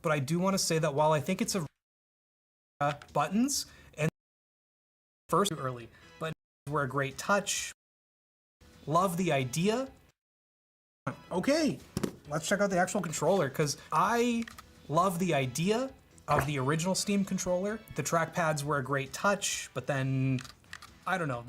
but I do want to say that while I think it's a buttons and first too early, but were a great touch. Love the idea. Okay, let's check out the actual controller, because I love the idea of the original Steam controller. The trackpads were a great touch, but then, I don't know,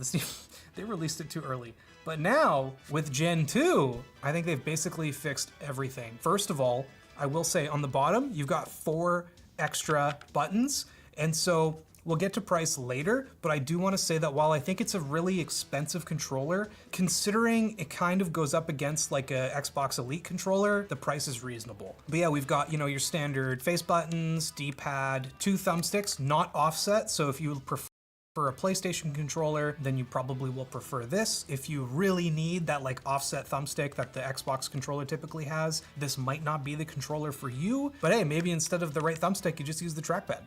they released it too early. But now, with Gen 2, I think they've basically fixed everything. First of all, I will say on the bottom, you've got 4 extra buttons, and so we'll get to price later, but I do want to say that while I think it's a really expensive controller, considering it kind of goes up against like a Xbox Elite controller, the price is reasonable. But yeah, we've got, you know, your standard face buttons, D-pad, 2 thumbsticks, not offset, so if you prefer a PlayStation controller, then you probably will prefer this. If you really need that like offset thumbstick that the Xbox controller typically has, this might not be the controller for you, but hey, maybe instead of the right thumbstick, you just use the trackpad.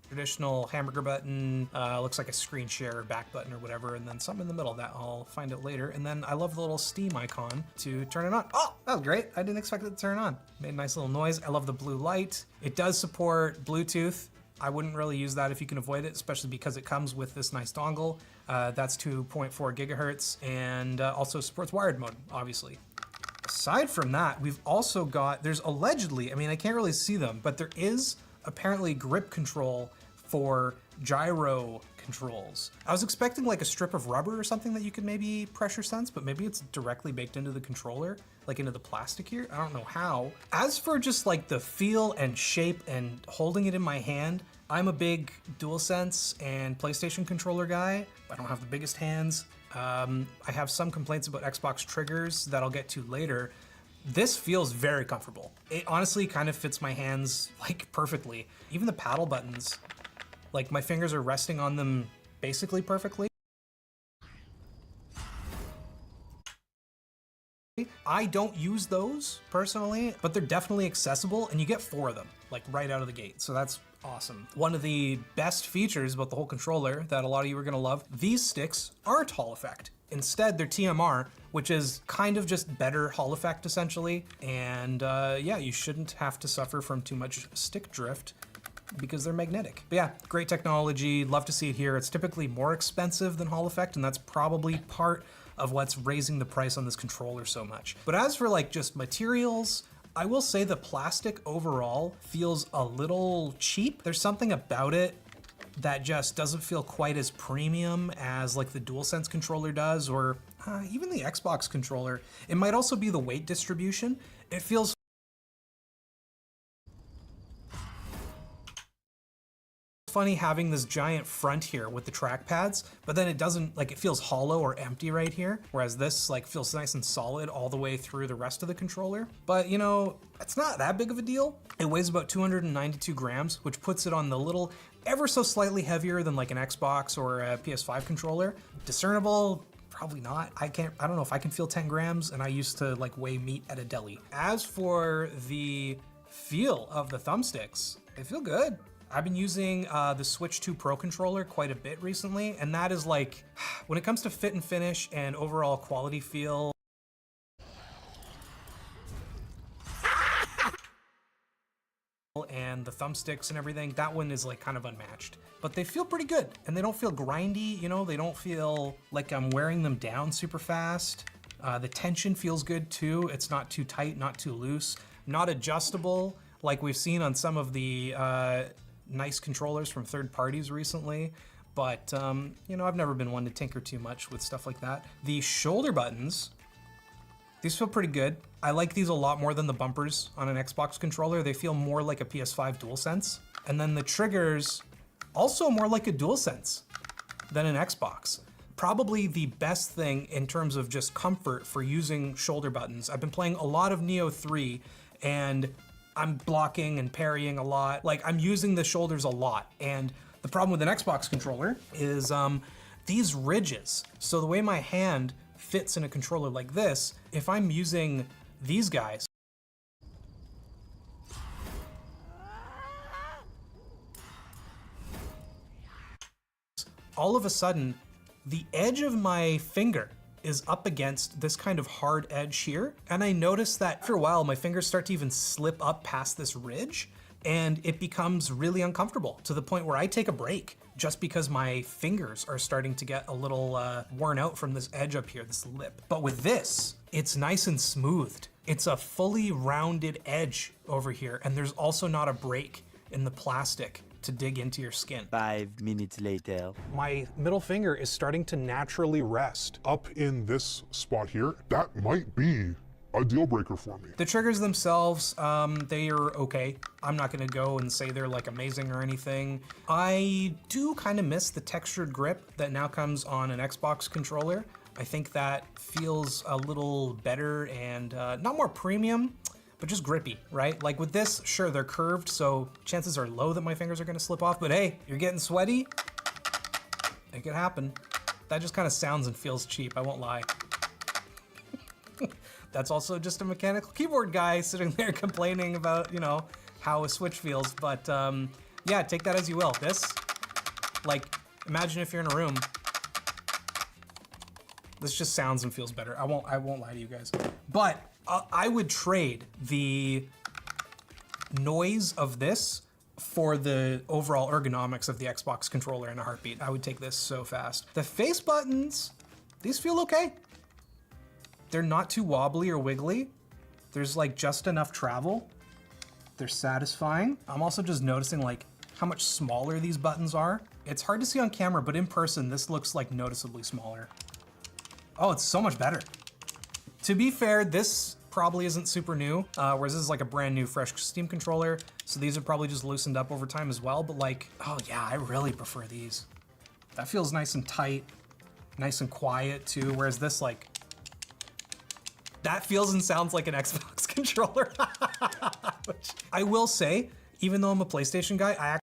Traditional hamburger button, looks like a screen share back button or whatever, and then something in the middle that I'll find it later. And then I love the little Steam icon to turn it on. Oh, that was great. I didn't expect it to turn on. Made a nice little noise. I love the blue light. It does support Bluetooth. I wouldn't really use that if you can avoid it, especially because it comes with this nice dongle. That's 2.4 gigahertz and also supports wired mode, obviously. Aside from that, we've also got, there's allegedly, I mean, I can't really see them, but there is apparently grip control for gyro controls. I was expecting like a strip of rubber or something that you could maybe pressure sense, but maybe it's directly baked into the controller, like into the plastic here. I don't know how. As for just like the feel and shape and holding it in my hand, I'm a big DualSense and PlayStation controller guy. I don't have the biggest hands. I have some complaints about Xbox triggers that I'll get to later. This feels very comfortable. It honestly kind of fits my hands like perfectly. Even the paddle buttons, like my fingers are resting on them basically perfectly. I don't use those personally, but they're definitely accessible and you get 4 of them like right out of the gate. So that's awesome. One of the best features about the whole controller that a lot of you are gonna love, these sticks aren't Hall effect. Instead, they're TMR, which is kind of just better Hall effect essentially. And yeah, you shouldn't have to suffer from too much stick drift because they're magnetic. But yeah, great technology, love to see it here. It's typically more expensive than Hall effect, and that's probably part of what's raising the price on this controller so much. But as for like just materials, I will say the plastic overall feels a little cheap. There's something about it that just doesn't feel quite as premium as like the DualSense controller does, or even the Xbox controller. It might also be the weight distribution. It feels funny having this giant front here with the trackpads, but then it doesn't, like, it feels hollow or empty right here, whereas this like feels nice and solid all the way through the rest of the controller. But you know, it's not that big of a deal. It weighs about 292 grams, which puts it on the little, ever so slightly heavier than like an Xbox or a PS5 controller. Discernible, probably not. I don't know if I can feel 10 grams, and I used to like weigh meat at a deli. As for the feel of the thumbsticks, they feel good. I've been using the Switch 2 Pro controller quite a bit recently, and that is like, when it comes to fit and finish and overall quality feel, and the thumbsticks and everything, that one is like kind of unmatched. But they feel pretty good, and they don't feel grindy, you know, they don't feel like I'm wearing them down super fast. The tension feels good too. It's not too tight, not too loose, not adjustable like we've seen on some of the nice controllers from third parties recently. But you know, I've never been one to tinker too much with stuff like that. The shoulder buttons, these feel pretty good. I like these a lot more than the bumpers on an Xbox controller. They feel more like a PS5 DualSense. And then the triggers, also more like a DualSense than an Xbox. Probably the best thing in terms of just comfort for using shoulder buttons. I've been playing a lot of Neo 3, and I'm blocking and parrying a lot. Like, I'm using the shoulders a lot. And the problem with an Xbox controller is these ridges. So the way my hand fits in a controller like this, if I'm using these guys, all of a sudden, the edge of my finger is up against this kind of hard edge here. And I noticed that after a while, my fingers start to even slip up past this ridge, and it becomes really uncomfortable to the point where I take a break just because my fingers are starting to get a little worn out from this edge up here, this lip. But with this, it's nice and smoothed. It's a fully rounded edge over here, and there's also not a break in the plastic to dig into your skin. 5 minutes later. My middle finger is starting to naturally rest up in this spot here. That might be a deal breaker for me. The triggers themselves, they are okay. I'm not gonna go and say they're like amazing or anything. I do kind of miss the textured grip that now comes on an Xbox controller. I think that feels a little better and not more premium, but just grippy, right? Like with this, sure, they're curved, so chances are low that my fingers are gonna slip off, but hey, you're getting sweaty, it could happen. That just kind of sounds and feels cheap, I won't lie. That's also just a mechanical keyboard guy sitting there complaining about, you know, how a Switch feels, but yeah, take that as you will. This, like, imagine if you're in a room. This just sounds and feels better. I won't lie to you guys. But I would trade the noise of this for the overall ergonomics of the Xbox controller in a heartbeat. I would take this so fast. The face buttons, these feel okay. They're not too wobbly or wiggly. There's like just enough travel. They're satisfying. I'm also just noticing like how much smaller these buttons are. It's hard to see on camera, but in person, this looks like noticeably smaller. Oh, it's so much better. To be fair, this probably isn't super new, whereas this is like a brand new fresh Steam controller. So these have probably just loosened up over time as well, but like, oh yeah, I really prefer these. That feels nice and tight, nice and quiet too, whereas this like, that feels and sounds like an Xbox controller. Which I will say, even though I'm a PlayStation guy, I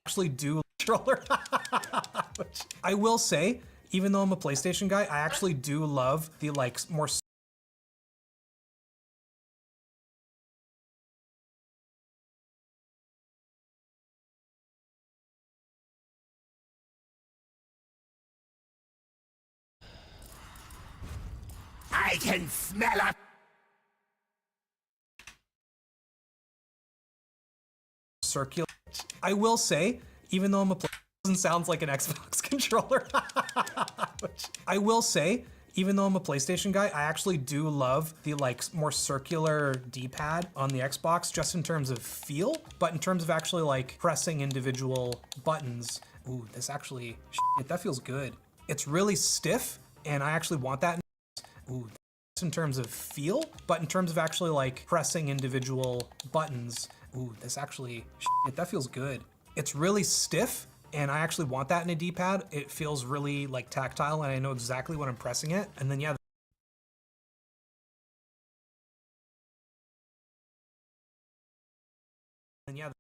actually do controller. Which I will say, even though I'm a PlayStation guy, I actually do love the like more I can smell it. circular. I will say, even though I'm a doesn't sounds like an Xbox controller. Which I will say, even though I'm a PlayStation guy, I actually do love the like more circular D-pad on the Xbox, just in terms of feel, but in terms of actually like pressing individual buttons. Ooh, this actually, shit, that feels good. It's really stiff, and I actually want that. Ooh, in terms of feel, but in terms of actually like pressing individual buttons. Ooh, this actually, shit, that feels good. It's really stiff, and I actually want that in a D-pad. It feels really like tactile, and I know exactly when I'm pressing it. And then yeah. And yeah.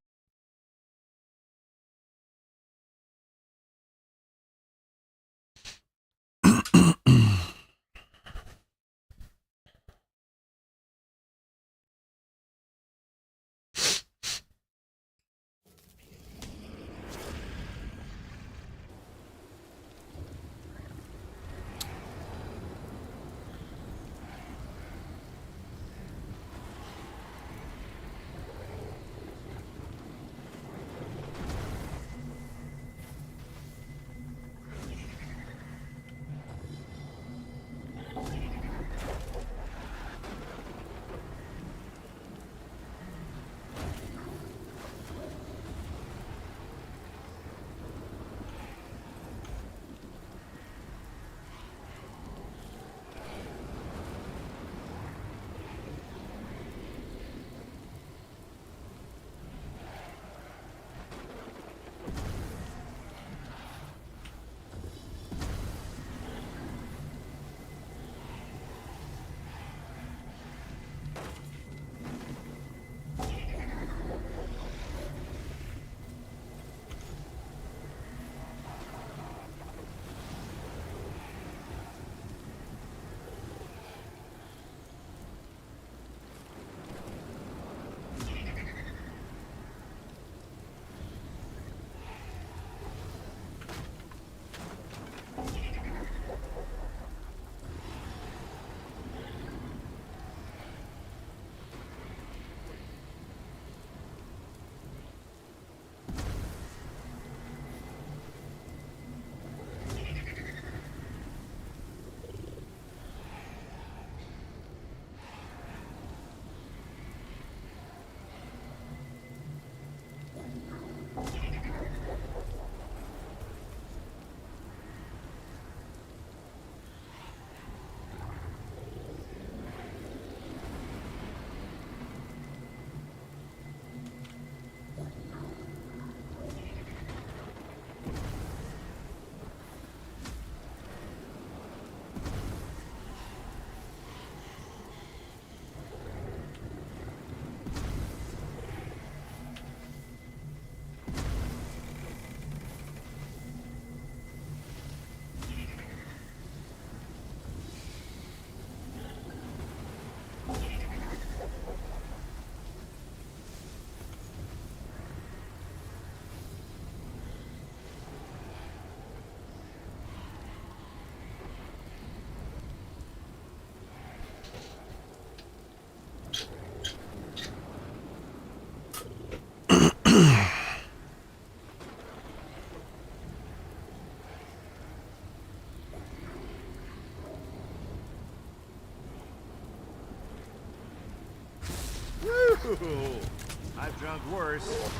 course.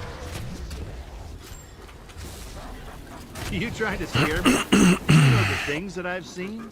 You trying to scare me? You know the things that I've seen?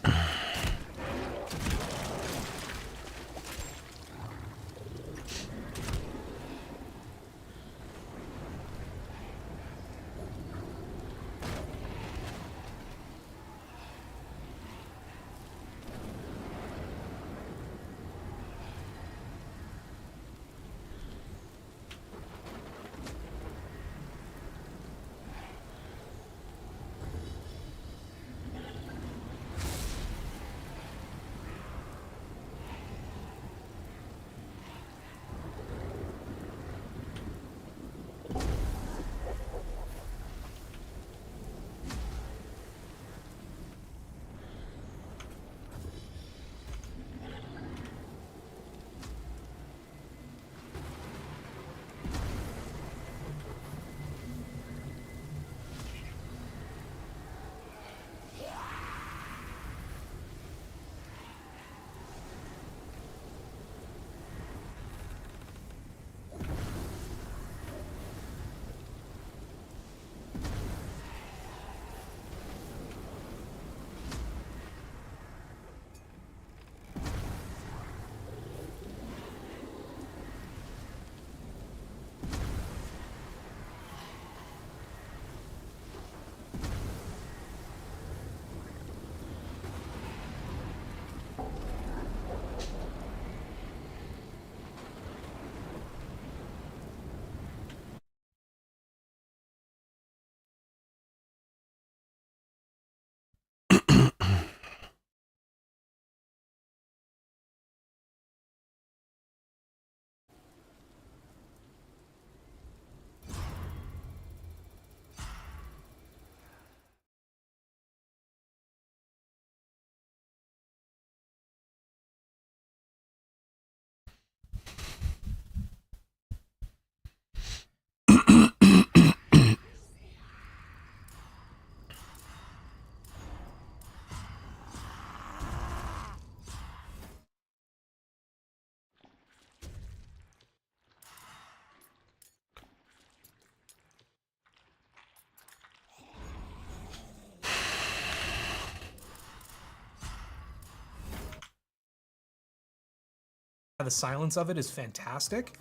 The silence of it is fantastic.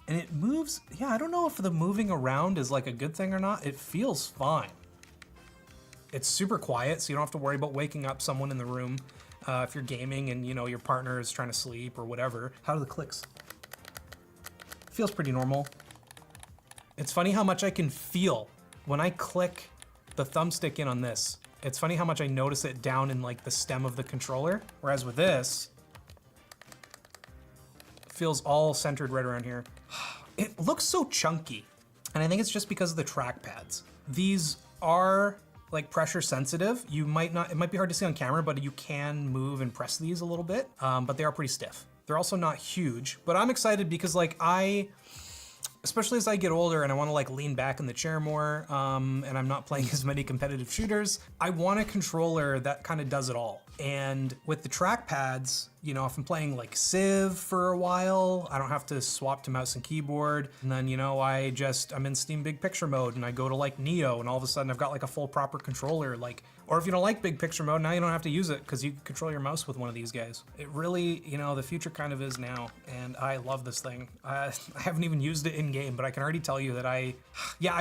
And it moves, yeah, I don't know if the moving around is like a good thing or not. It feels fine. It's super quiet, so you don't have to worry about waking up someone in the room if you're gaming and you know your partner is trying to sleep or whatever. How do the clicks? Feels pretty normal. It's funny how much I can feel when I click the thumbstick in on this. It's funny how much I notice it down in like the stem of the controller, whereas with this, feels all centered right around here. It looks so chunky, and I think it's just because of the trackpads. These are like pressure sensitive. You might not, it might be hard to see on camera, but you can move and press these a little bit, but they are pretty stiff. They're also not huge, but I'm excited because like especially as I get older and I want to like lean back in the chair more, and I'm not playing as many competitive shooters, I want a controller that kind of does it all. And with the trackpads, you know, if I'm playing like Civ for a while, I don't have to swap to mouse and keyboard. And then, you know, I'm in Steam Big Picture mode and I go to like Neo and all of a sudden I've got like a full proper controller. Like, or if you don't like Big Picture mode, now you don't have to use it because you can control your mouse with one of these guys. It really, you know, the future kind of is now. And I love this thing. I haven't even used it in game, but I can already tell you that I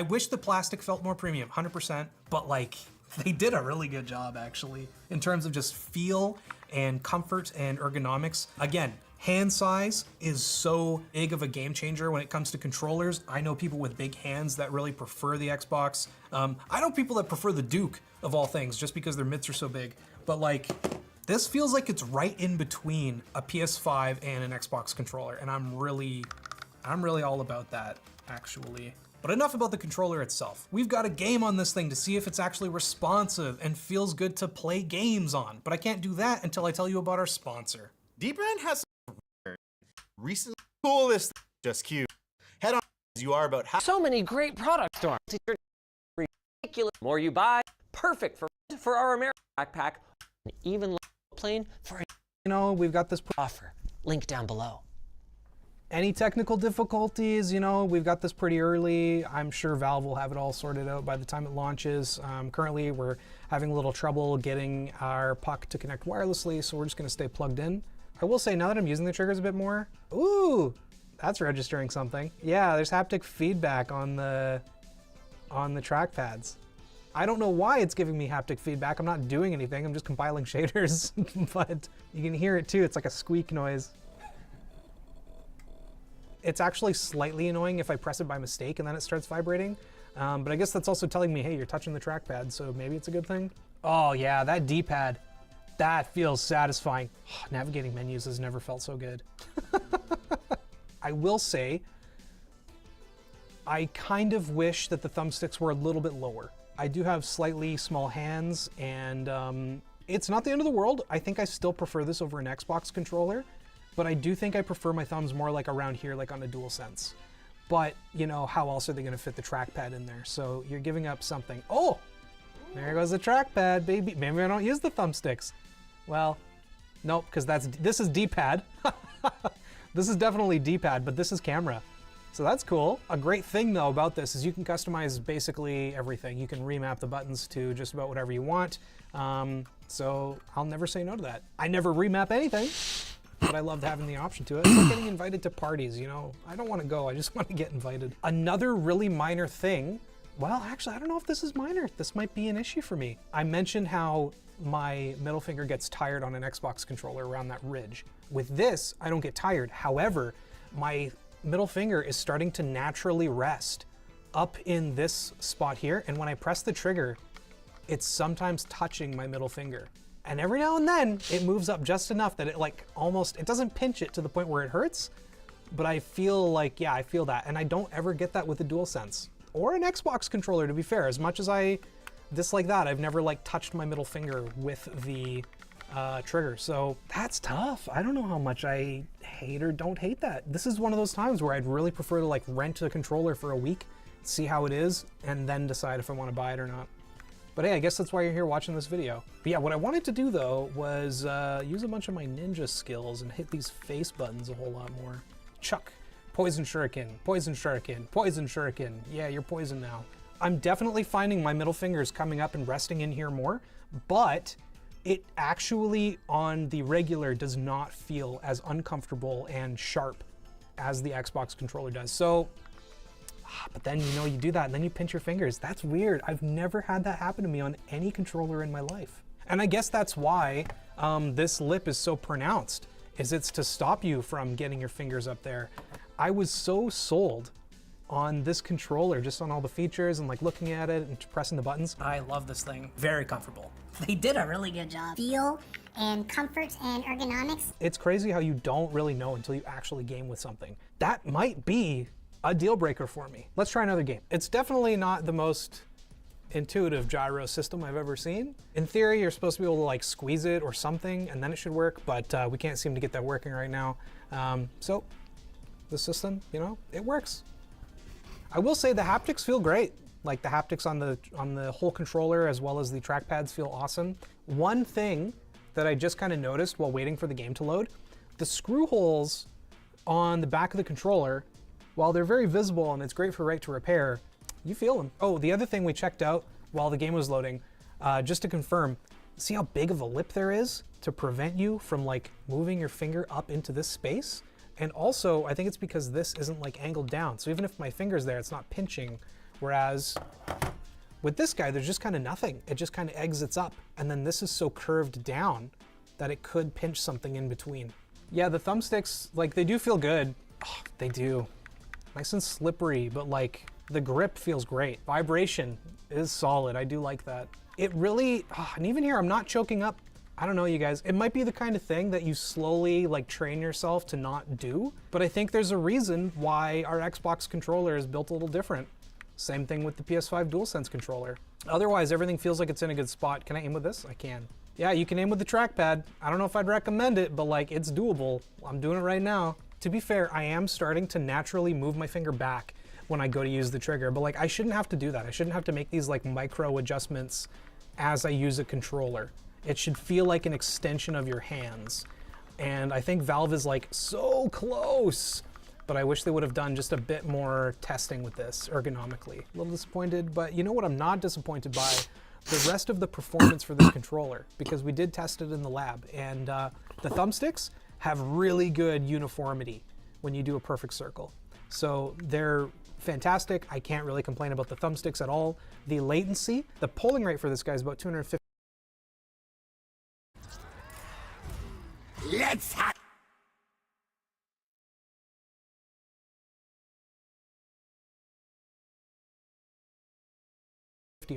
wish the plastic felt more premium, 100%, but like, they did a really good job actually in terms of just feel and comfort and ergonomics. Again, hand size is so big of a game changer when it comes to controllers. I know people with big hands that really prefer the Xbox. I know people that prefer the Duke of all things just because their mitts are so big. But like, this feels like it's right in between a PS5 and an Xbox controller, and I'm really all about that actually. But enough about the controller itself. We've got a game on this thing to see if it's actually responsive and feels good to play games on. But I can't do that until I tell you about our sponsor. D-Brand has some recent coolest just cute. Head on as you are about how So many great products, Storm. Ridiculous. More you buy, perfect for our American backpack, and even plane for a You know, we've got this offer. Link down below. Any technical difficulties, you know, we've got this pretty early. I'm sure Valve will have it all sorted out by the time it launches. Currently, we're having a little trouble getting our puck to connect wirelessly, so we're just gonna stay plugged in. I will say, now that I'm using the triggers a bit more, ooh, that's registering something. Yeah, there's haptic feedback on the trackpads. I don't know why it's giving me haptic feedback. I'm not doing anything, I'm just compiling shaders, but you can hear it too, it's like a squeak noise. It's actually slightly annoying if I press it by mistake and then it starts vibrating. But I guess that's also telling me, hey, you're touching the trackpad, so maybe it's a good thing. Oh yeah, that D-pad, that feels satisfying. Navigating menus has never felt so good. I will say, I kind of wish that the thumbsticks were a little bit lower. I do have slightly small hands, and it's not the end of the world. I think I still prefer this over an Xbox controller. But I do think I prefer my thumbs more like around here, like on a DualSense. But, you know, how else are they gonna fit the trackpad in there? So you're giving up something. Oh, there goes the trackpad, baby. Maybe I don't use the thumbsticks. Well, nope, because this is D-pad. This is definitely D-pad, but this is camera. So that's cool. A great thing though about this is you can customize basically everything. You can remap the buttons to just about whatever you want. So I'll never say no to that. I never remap anything. But I loved having the option to it. It's like getting invited to parties, you know? I don't want to go, I just want to get invited. Another really minor thing, well, actually, I don't know if this is minor. This might be an issue for me. I mentioned how my middle finger gets tired on an Xbox controller around that ridge. With this, I don't get tired. However, my middle finger is starting to naturally rest up in this spot here, and when I press the trigger, it's sometimes touching my middle finger. And every now and then, it moves up just enough that it like almost, it doesn't pinch it to the point where it hurts, but I feel like, yeah, I feel that. And I don't ever get that with a DualSense. Or an Xbox controller, to be fair. As much as I dislike that, I've never like touched my middle finger with the trigger. So that's tough. I don't know how much I hate or don't hate that. This is one of those times where I'd really prefer to like rent a controller for a week, see how it is, and then decide if I want to buy it or not. But hey, I guess that's why you're here watching this video. But yeah, what I wanted to do though was use a bunch of my ninja skills and hit these face buttons a whole lot more. Chuck, poison shuriken, poison shuriken, poison shuriken. Yeah, you're poisoned now. I'm definitely finding my middle fingers coming up and resting in here more, but it actually on the regular does not feel as uncomfortable and sharp as the Xbox controller does. So, but then, you know, you do that and then you pinch your fingers. That's weird. I've never had that happen to me on any controller in my life. And I guess that's why this lip is so pronounced, is it's to stop you from getting your fingers up there. I was so sold on this controller, just on all the features and like looking at it and pressing the buttons. I love this thing. Very comfortable. They did a really good job. Feel and comfort and ergonomics. It's crazy how you don't really know until you actually game with something. That might be a deal breaker for me. Let's try another game. It's definitely not the most intuitive gyro system I've ever seen. In theory, you're supposed to be able to like squeeze it or something and then it should work, but we can't seem to get that working right now. So the system, you know, it works. I will say the haptics feel great. Like the haptics on the whole controller as well as the trackpads feel awesome. One thing that I just kind of noticed while waiting for the game to load, the screw holes on the back of the controller, while they're very visible and it's great for right to repair, you feel them. Oh, the other thing we checked out while the game was loading, just to confirm, see how big of a lip there is to prevent you from like moving your finger up into this space? And also, I think it's because this isn't like angled down. So even if my finger's there, it's not pinching. Whereas with this guy, there's just kind of nothing. It just kind of exits up. And then this is so curved down that it could pinch something in between. Yeah, the thumbsticks, like they do feel good. Oh, they do. Nice and slippery, but like the grip feels great. Vibration is solid. I do like that. It really, and even here, I'm not choking up. I don't know, you guys. It might be the kind of thing that you slowly like train yourself to not do, but I think there's a reason why our Xbox controller is built a little different. Same thing with the PS5 DualSense controller. Otherwise, everything feels like it's in a good spot. Can I aim with this? I can. Yeah, you can aim with the trackpad. I don't know if I'd recommend it, but like it's doable. I'm doing it right now. To be fair, I am starting to naturally move my finger back when I go to use the trigger, but like I shouldn't have to do that. I shouldn't have to make these like micro adjustments as I use a controller. It should feel like an extension of your hands. And I think Valve is like so close but I wish they would have done just a bit more testing with this ergonomically. A little disappointed, but you know what I'm not disappointed by? The rest of the performance for this controller, because we did test it in the lab, and the thumbsticks have really good uniformity when you do a perfect circle. So they're fantastic. I can't really complain about the thumbsticks at all. The latency, the polling rate for this guy is about 250. Let's have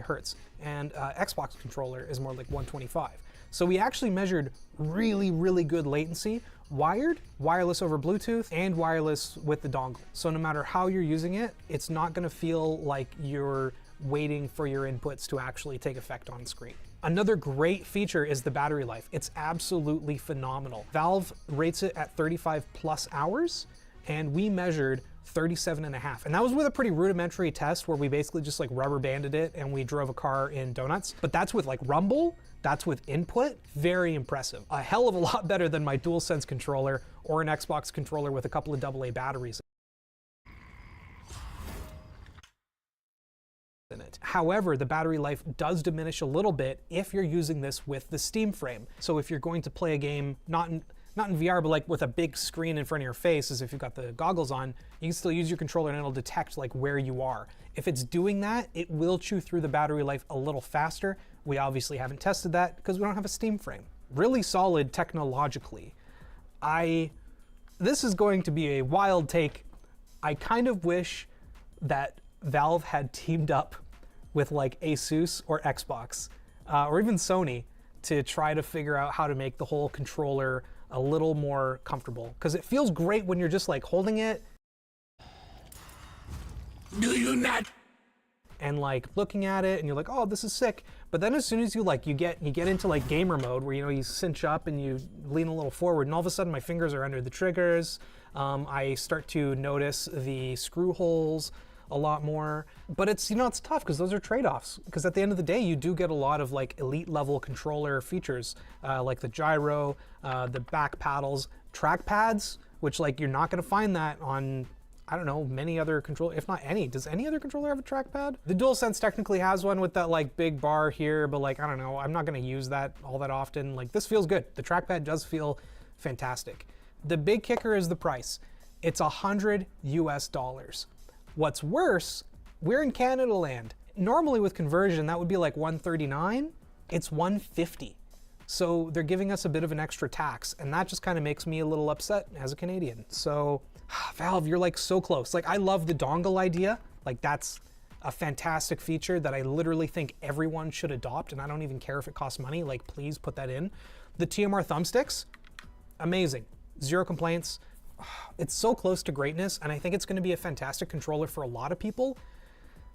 Hertz, and Xbox controller is more like 125. So we actually measured really, really good latency, wired, wireless over Bluetooth, and wireless with the dongle. So no matter how you're using it, it's not gonna feel like you're waiting for your inputs to actually take effect on screen. Another great feature is the battery life. It's absolutely phenomenal. Valve rates it at 35 plus hours, and we measured 37.5. And that was with a pretty rudimentary test where we basically just like rubber banded it and we drove a car in donuts. But that's with like rumble, that's with input, very impressive. A hell of a lot better than my DualSense controller or an Xbox controller with a couple of AA batteries in it. However, the battery life does diminish a little bit if you're using this with the Steam frame. So if you're going to play a game, not in VR, but like with a big screen in front of your face, as if you've got the goggles on, you can still use your controller and it'll detect like where you are. If it's doing that, it will chew through the battery life a little faster. We obviously haven't tested that because we don't have a Steam frame. Really solid technologically. This is going to be a wild take. I kind of wish that Valve had teamed up with like Asus or Xbox or even Sony to try to figure out how to make the whole controller a little more comfortable, because it feels great when you're just like holding it. Do you not? And like looking at it and you're like, oh, this is sick. But then as soon as you get into like gamer mode where, you know, you cinch up and you lean a little forward and all of a sudden my fingers are under the triggers. I start to notice the screw holes a lot more, but it's, you know, it's tough because those are trade-offs, because at the end of the day you do get a lot of like elite level controller features, like the gyro, the back paddles, track pads, which like you're not going to find that on, I don't know, many other controller, if not any. Does any other controller have a trackpad? The DualSense technically has one with that like big bar here, but like, I don't know, I'm not going to use that all that often. Like, this feels good. The trackpad does feel fantastic. The big kicker is the price. It's $100 US. What's worse, we're in Canada land. Normally with conversion, that would be like $139. It's $150. So they're giving us a bit of an extra tax, and that just kind of makes me a little upset as a Canadian. So Valve, you're like so close. Like, I love the dongle idea. Like, that's a fantastic feature that I literally think everyone should adopt, and I don't even care if it costs money. Like, please put that in. The TMR thumbsticks, amazing. Zero complaints. It's so close to greatness, and I think it's going to be a fantastic controller for a lot of people.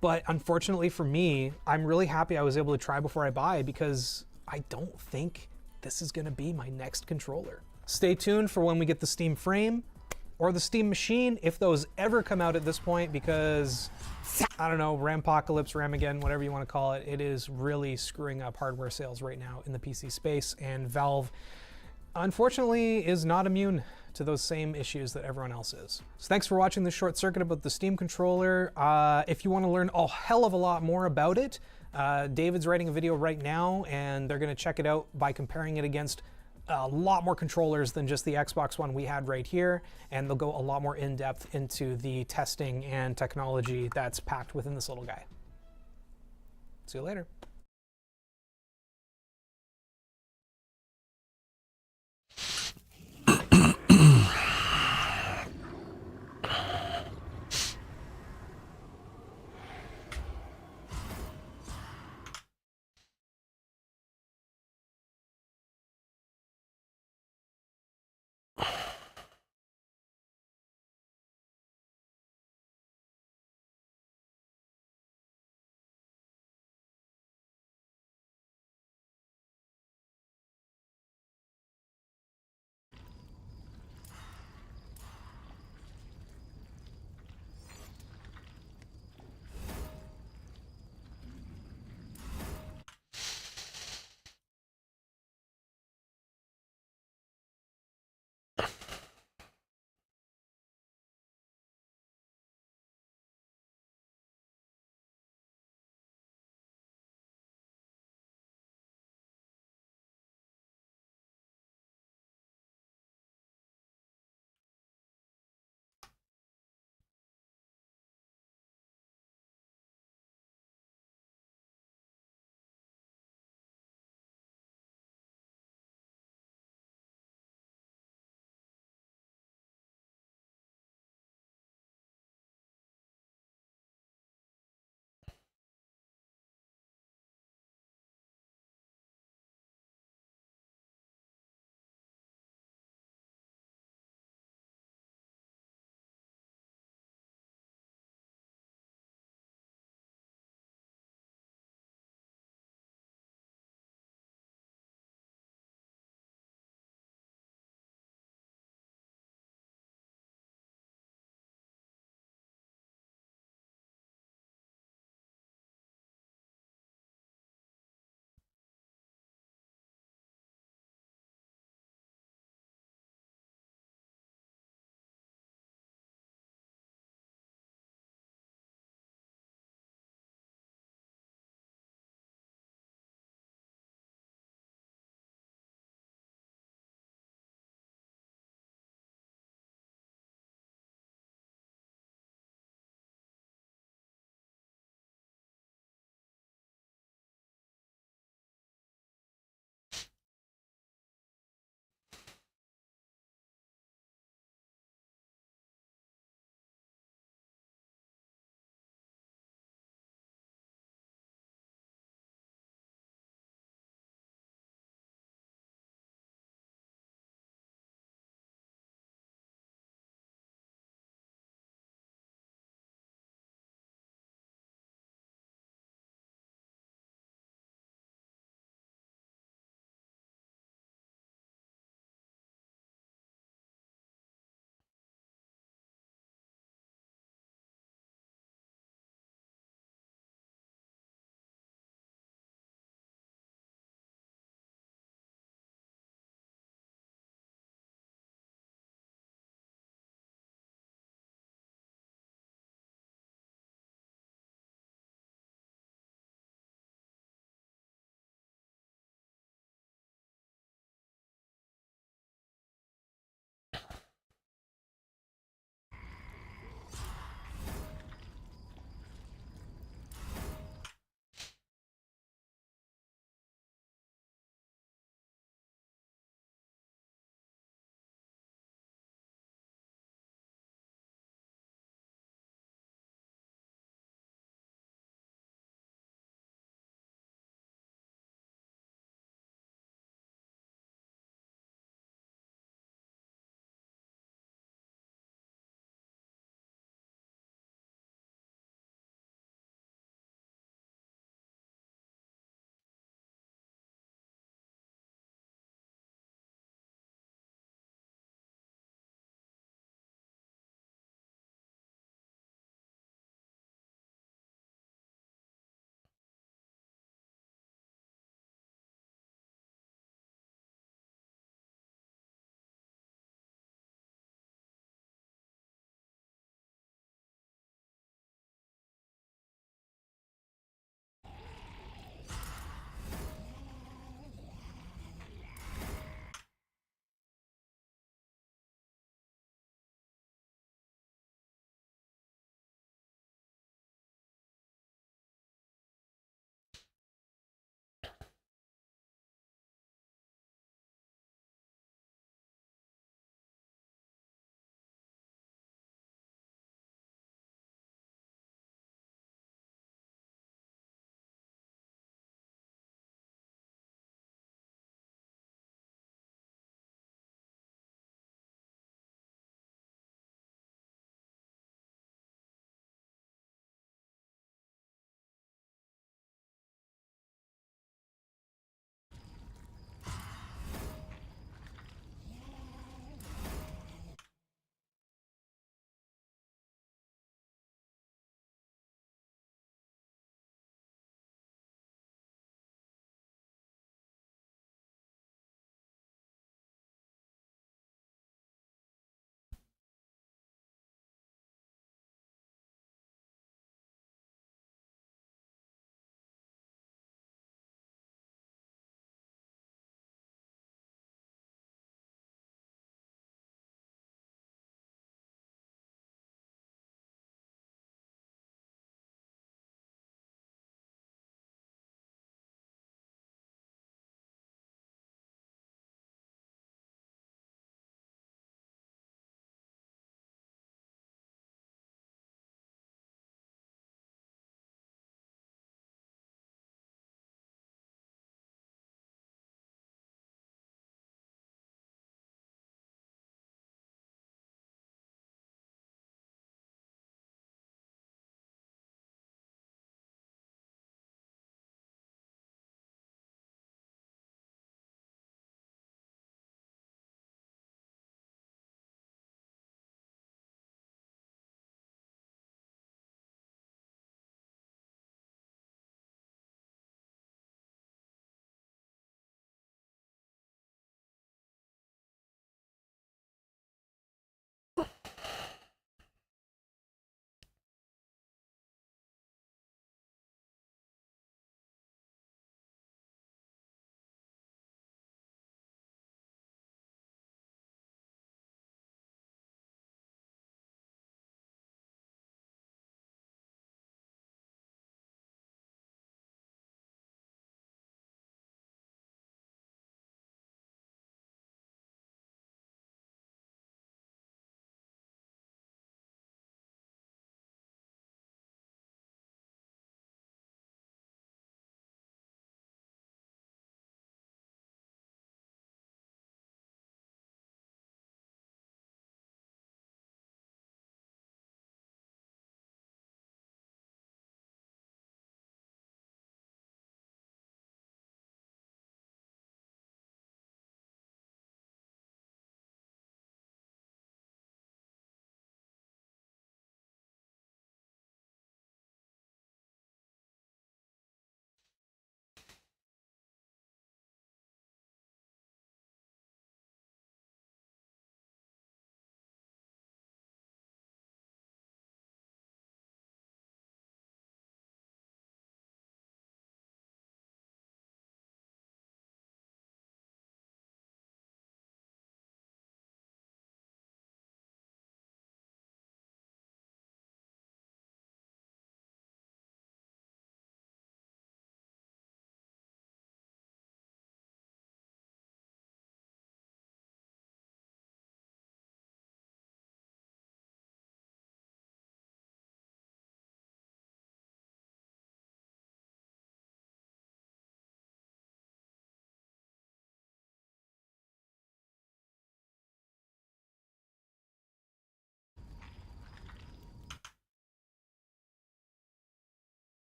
But unfortunately for me, I'm really happy I was able to try before I buy, because I don't think this is going to be my next controller. Stay tuned for when we get the Steam frame or the Steam machine, if those ever come out at this point, because I don't know, Rampocalypse, Ramageddon, whatever you want to call it, it is really screwing up hardware sales right now in the PC space, and Valve unfortunately is not immune to those same issues that everyone else is. So thanks for watching this short circuit about the Steam controller. If you want to learn a hell of a lot more about it, David's writing a video right now, and they're going to check it out by comparing it against a lot more controllers than just the Xbox one we had right here, and they'll go a lot more in depth into the testing and technology that's packed within this little guy. See you later.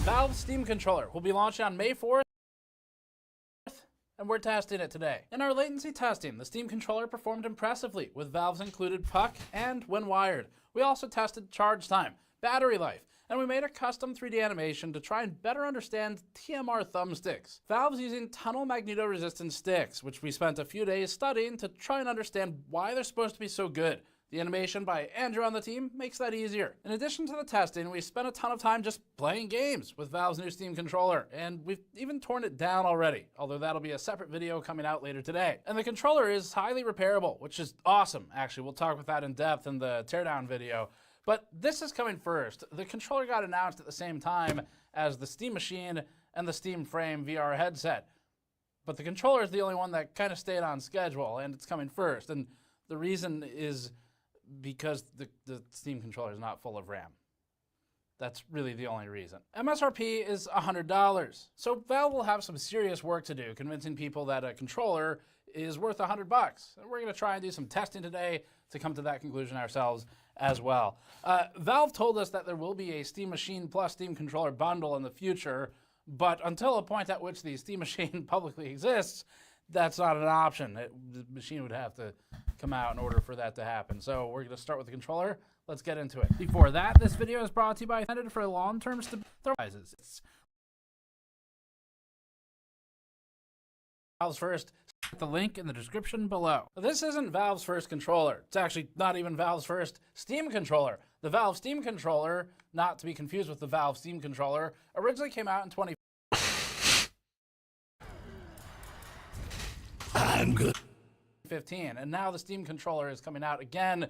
Valve's Steam controller will be launching on May 4th, and we're testing it today. In our latency testing, the Steam controller performed impressively with Valve's included puck and when wired. We also tested charge time, battery life, and we made a custom 3D animation to try and better understand TMR thumbsticks. Valve's using tunnel magnetoresistance sticks, which we spent a few days studying to try and understand why they're supposed to be so good. The animation by Andrew on the team makes that easier. In addition to the testing, we spent a ton of time just playing games with Valve's new Steam controller, and we've even torn it down already, although that'll be a separate video coming out later today. And the controller is highly repairable, which is awesome, actually. We'll talk about that in depth in the teardown video. But this is coming first. The controller got announced at the same time as the Steam Machine and the Steam Frame VR headset. But the controller is the only one that kind of stayed on schedule, and it's coming first. And the reason is because the Steam controller is not full of RAM. That's really the only reason. MSRP is $100. So Valve will have some serious work to do convincing people that a controller is worth $100. And we're gonna try and do some testing today to come to that conclusion ourselves as well. Valve told us that there will be a Steam Machine plus Steam controller bundle in the future, but until a point at which the Steam Machine publicly exists, that's not an option. The machine would have to come out in order for that to happen. So we're going to start with the controller. Let's get into it. Before that, this video is brought to you by Intended for Long-Term Stability. Valve's first, the link in the description below. This isn't Valve's first controller. It's actually not even Valve's first Steam controller. The Valve Steam controller, not to be confused with the Valve Steam controller, originally came out in 2015. I'm good. And now the Steam controller is coming out again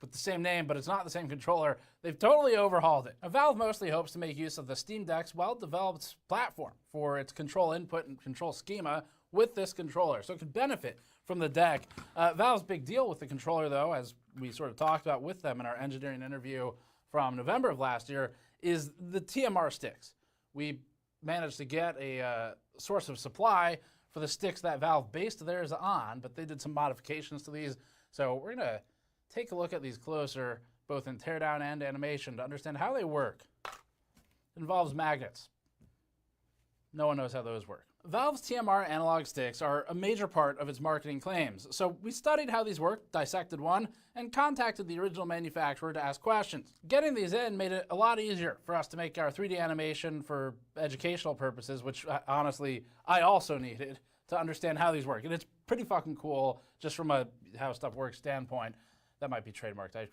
with the same name, but it's not the same controller. They've totally overhauled it. Now, Valve mostly hopes to make use of the Steam Deck's well-developed platform for its control input and control schema with this controller, so it could benefit from the deck. Valve's big deal with the controller, though, as we sort of talked about with them in our engineering interview from November of last year, is the TMR sticks. We managed to get a source of supply for the sticks that Valve based theirs on, but they did some modifications to these. So we're gonna take a look at these closer, both in teardown and animation, to understand how they work. It involves magnets. No one knows how those work. Valve's TMR analog sticks are a major part of its marketing claims. So we studied how these work, dissected one, and contacted the original manufacturer to ask questions. Getting these in made it a lot easier for us to make our 3D animation for educational purposes, which honestly, I also needed to understand how these work. And it's pretty fucking cool just from a how stuff works standpoint. That might be trademarked.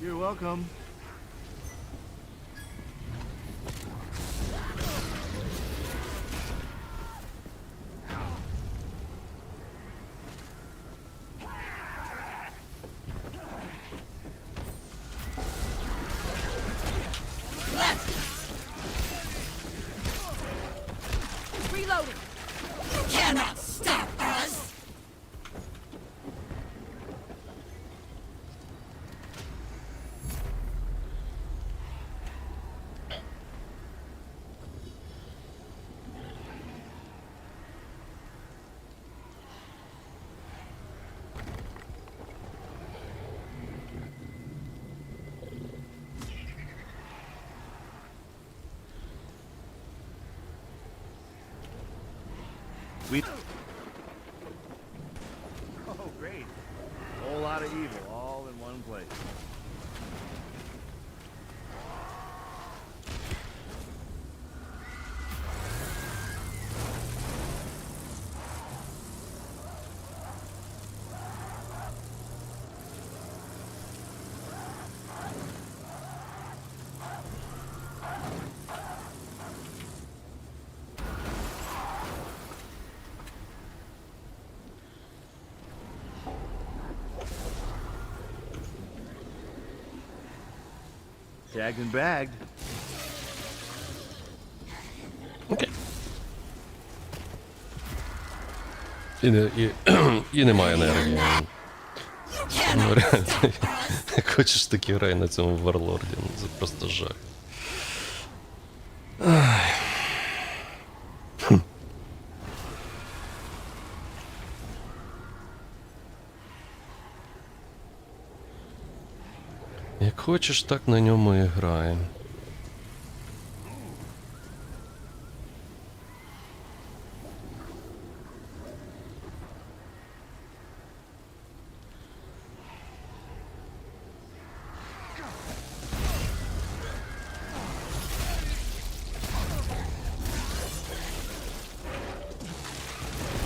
You're welcome. Reloading. You cannot stop us! Oh, great. A whole lot of evil all in one place. Tagged and bagged. І немає енергії. Ну, реально, як хочеш такий рай на цьому варлорді, ну це просто жах. Ай. Як хочеш, так на ньому і граємо.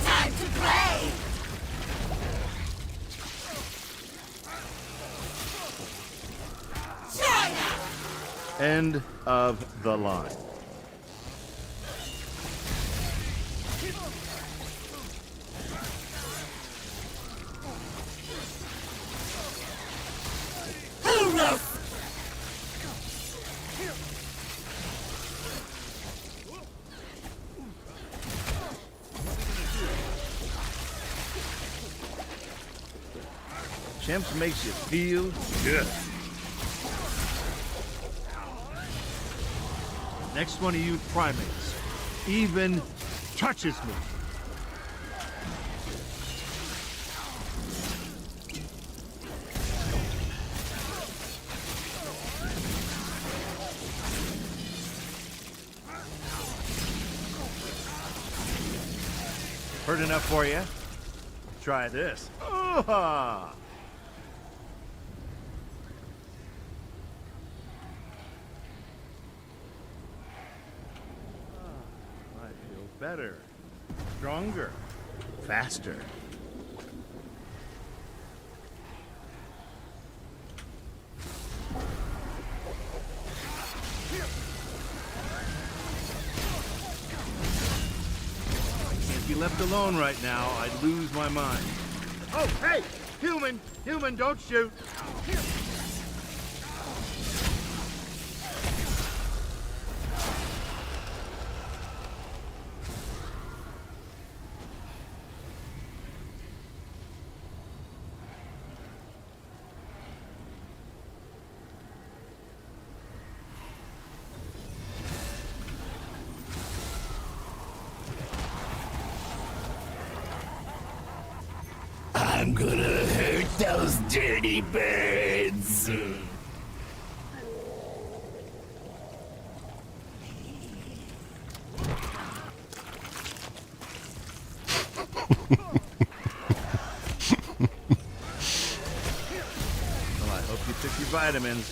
Time to play! End of the line. Chimps makes you feel good. Next one of you primates even touches me. Hurt enough for you? Try this. Oh-ha! I feel better, stronger, faster. If you left alone right now, I'd lose my mind. Oh, hey! Human! Human, don't shoot! I'm gonna hurt those dirty birds. Well, I hope you took your vitamins.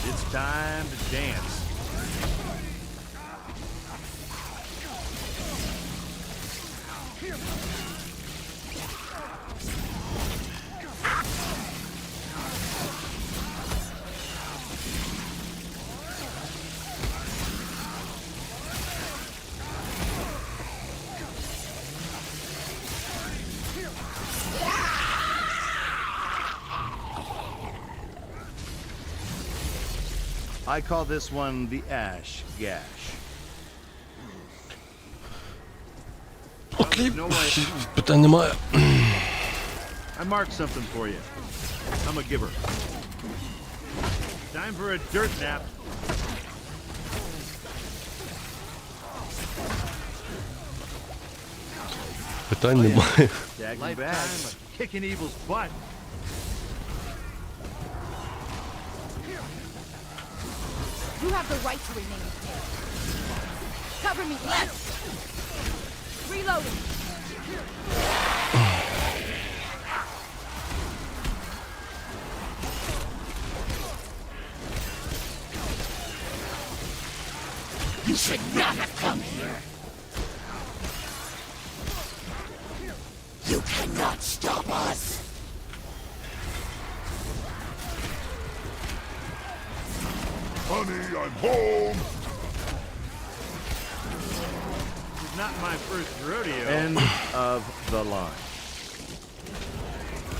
It's time to dance. I call this one the Ash Gash. Окей, No way. питань немає. I marked something for you. I'm a giver. Time for a dirt nap. Питань немає. Lifetime of kicking evil's butt. You have the right to remain here. Cover me. Left. Reloading. You should not have come here. You cannot stop us. Honey, I'm home. This is not my first rodeo. End of the line.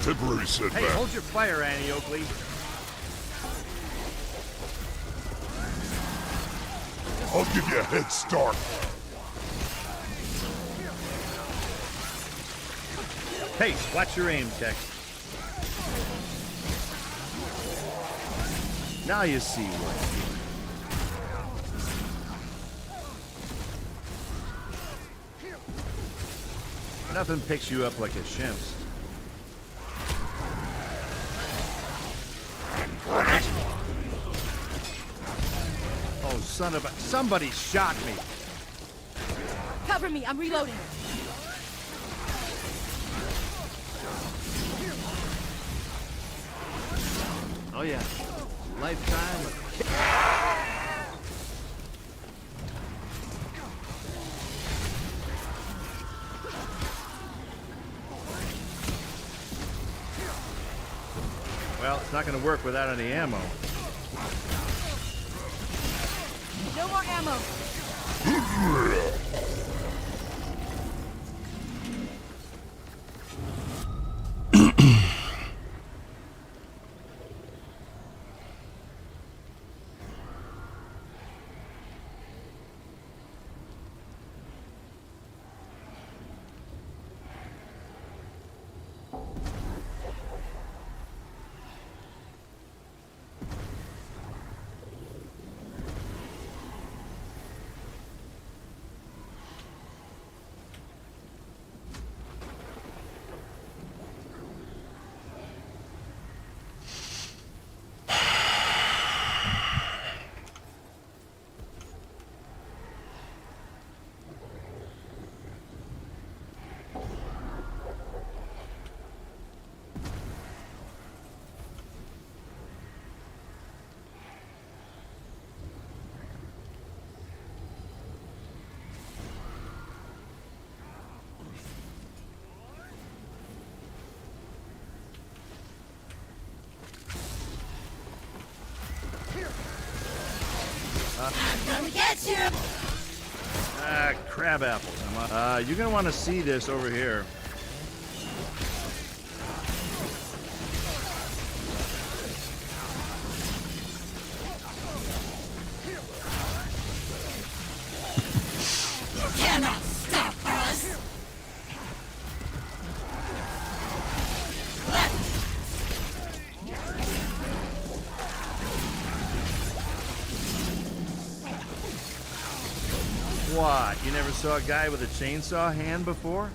Temporary setback. Hey, hold your fire, Annie Oakley. I'll give you a head start. Hey, watch your aim, Tex. Now you see what. Nothing picks you up like a shimps. Oh, son of a... Somebody shot me. Cover me. I'm reloading. Oh, yeah. Lifetime of... Well, it's not going to work without any ammo. No more ammo. I'm gonna get you. Ah, crab apples. You're gonna want to see this over here. You cannot stop us. What? You never saw a guy with a chainsaw hand before?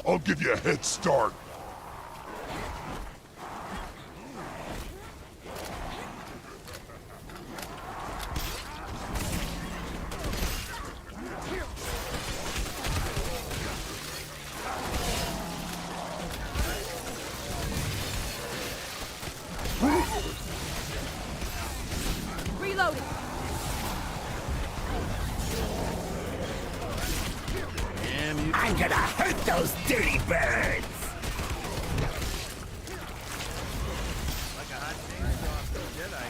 I'll give you a head start. I'm gonna hurt those dirty birds! Like a hot chainsaw for a Jedi.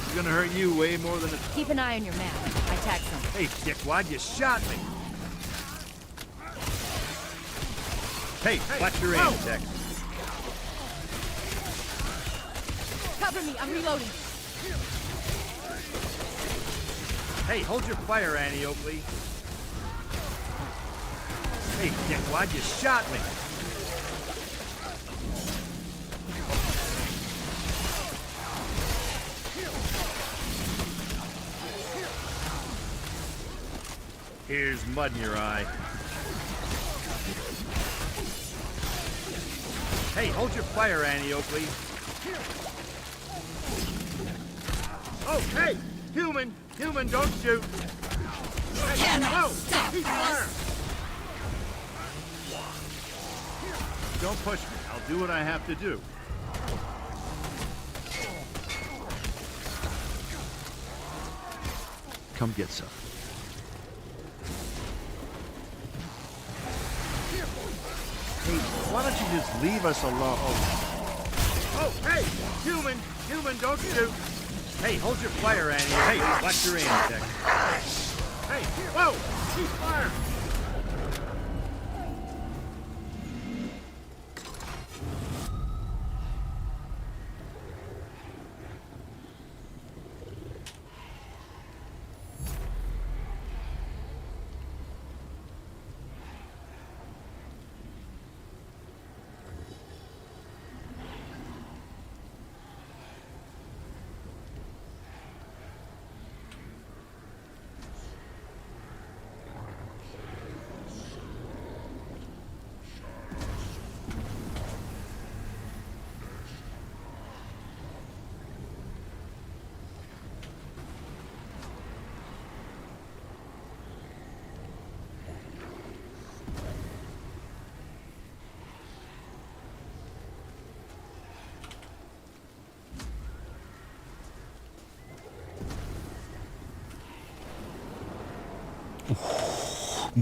It's gonna hurt you way more than it. Keep an eye on your map. I tagged some. Hey, dickwad, you shot me. Hey, watch your aim, Dex. Cover me, I'm reloading. Hey, hold your fire, Annie Oakley. Hey, dickwad, you shot me. Here's mud in your eye. Hey, hold your fire, Annie Oakley. Oh, hey! Human! Human, don't shoot! Hey, Cannot whoa! stop He's us. fire! Don't push me. I'll do what I have to do. Come get some. Hey, why don't you just leave us alone? Oh, hey! Human! Human, don't shoot! Hey, hold your fire, Annie. Hey, watch your aim, Dex. Hey, whoa! He's fire!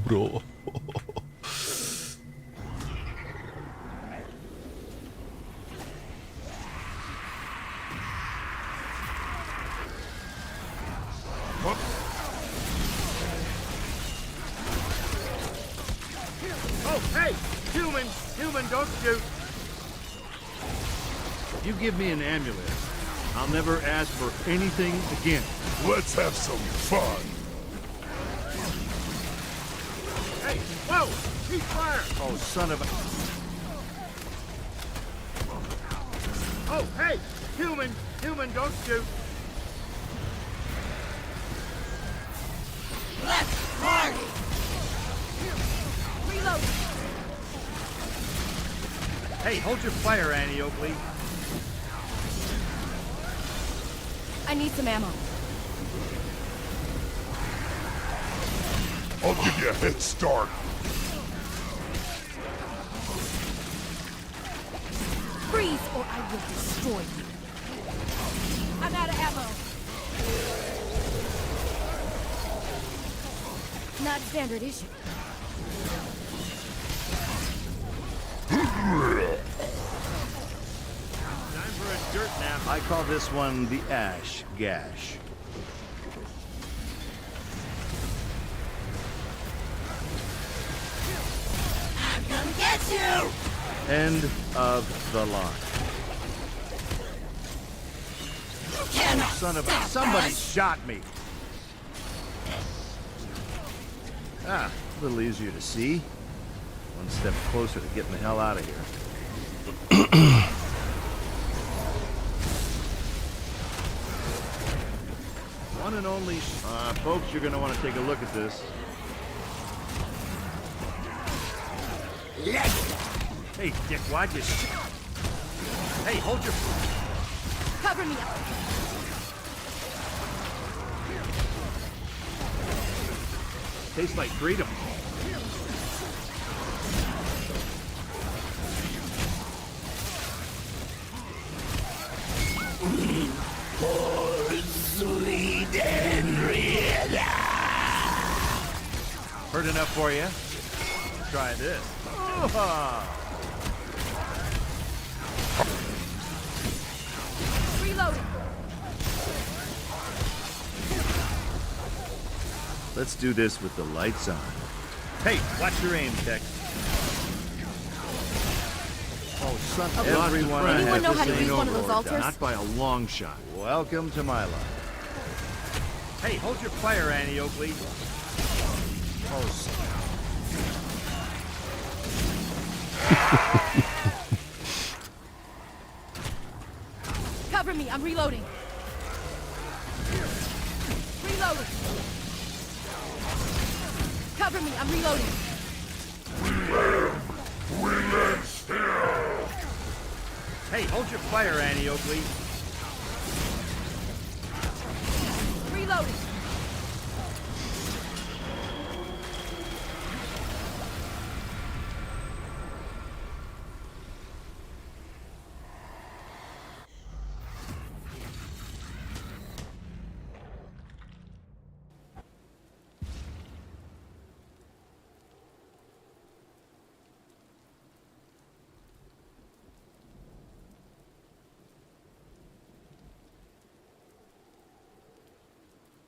Bro. Oh, hey! Human! Human, don't shoot! If you give me an amulet, I'll never ask for anything again. Let's have some fun. Hey, whoa! He's fire! Oh, son of a... Oh, hey! Human! Human, don't shoot! Let's party! Reload. Hey, hold your fire, Annie Oakley. I need some ammo. I'll give you a head start. Freeze or I will destroy you. I'm out of ammo. Not standard issue. Time for a dirt nap. I call this one the Ash Gash. I'm gonna get you! End of the line. You cannot Son of a... stop Somebody us. shot me. Ah, a little easier to see. One step closer to getting the hell out of here. One and only... folks, you're going to want to take a look at this. Hey, Dick, why'd you... Hey, hold your... Cover me up. Tastes like freedom. Sweet Henrietta! Hurt enough for you? Try this. Reloading. Let's do this with the lights on. Hey, watch your aim, Tech. Oh, son of Everyone I Anyone have know the how to same use one of those overlord altars? Not by a long shot. Welcome to my life. Hey, hold your fire, Annie Oakley. Cover me, I'm reloading. Reloading. Cover me, I'm reloading. Hey, hold your fire, Annie Oakley. Reloading.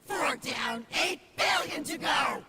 Four down, 8 billion to go!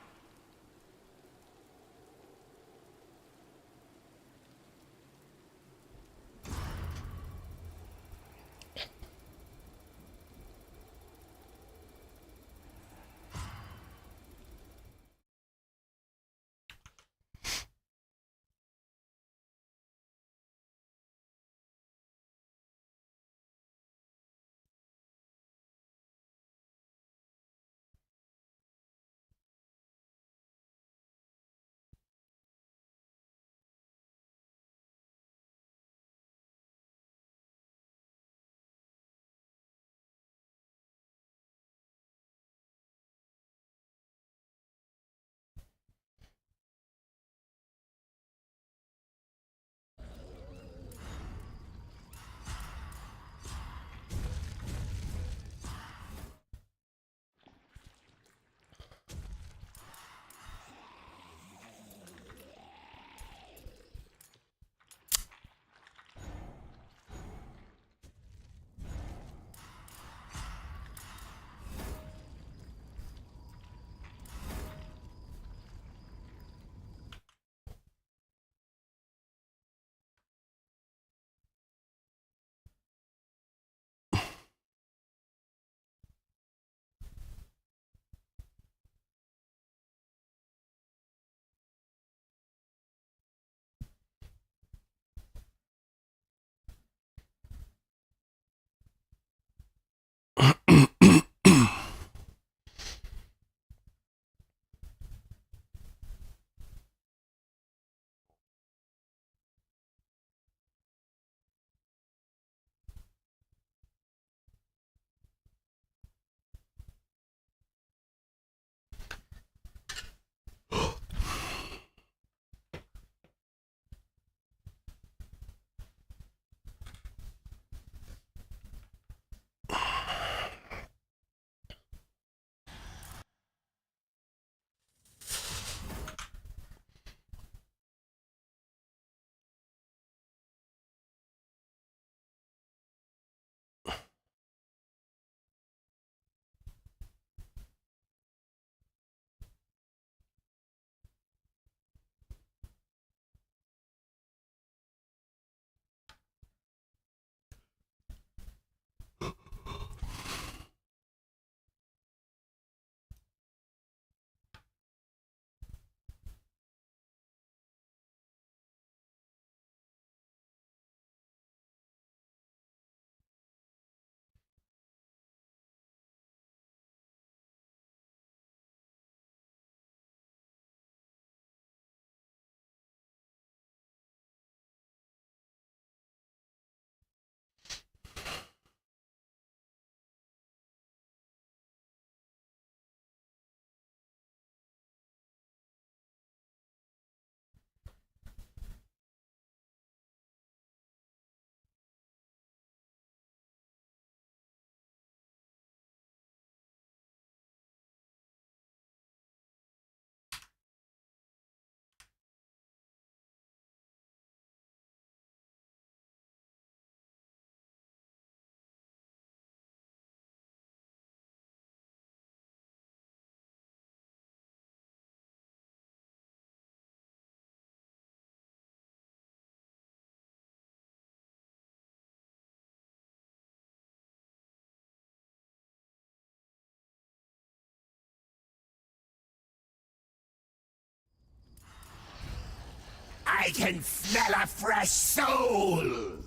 I can smell a fresh soul!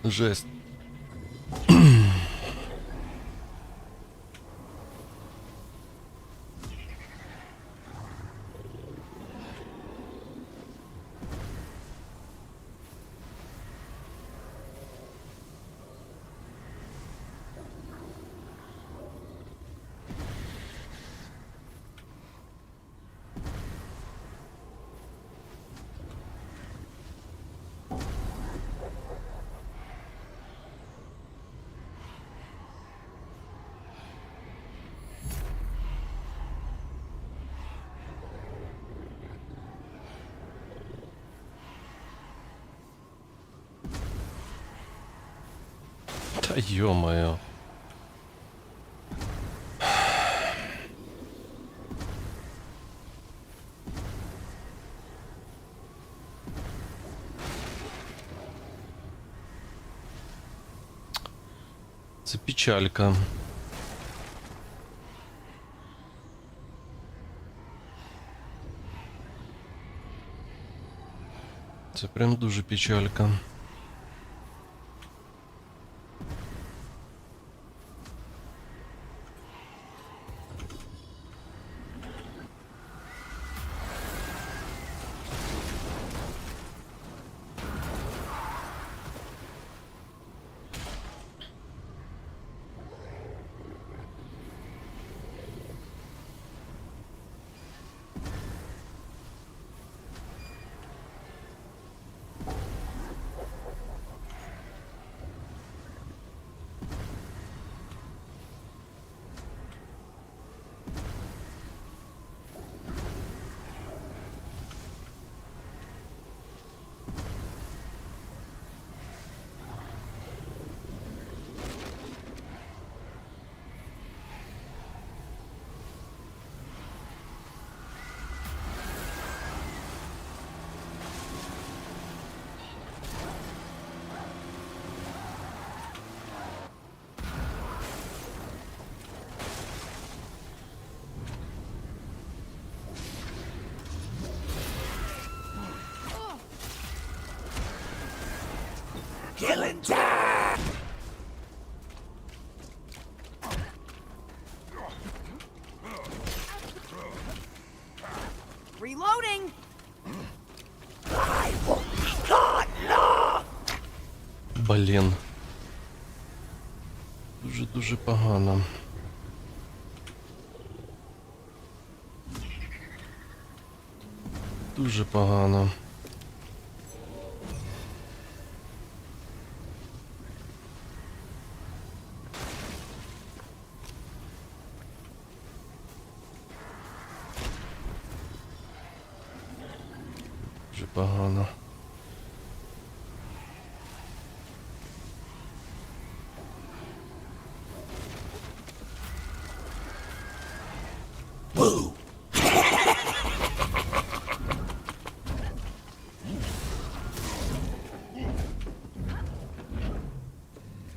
Жесть. Та ё-моё. Це печалька. Це прям дуже печалька. killing time. Reloading! I won't be gone long. Блін. Дуже погано. Дуже погано. Дуже погано. Boo.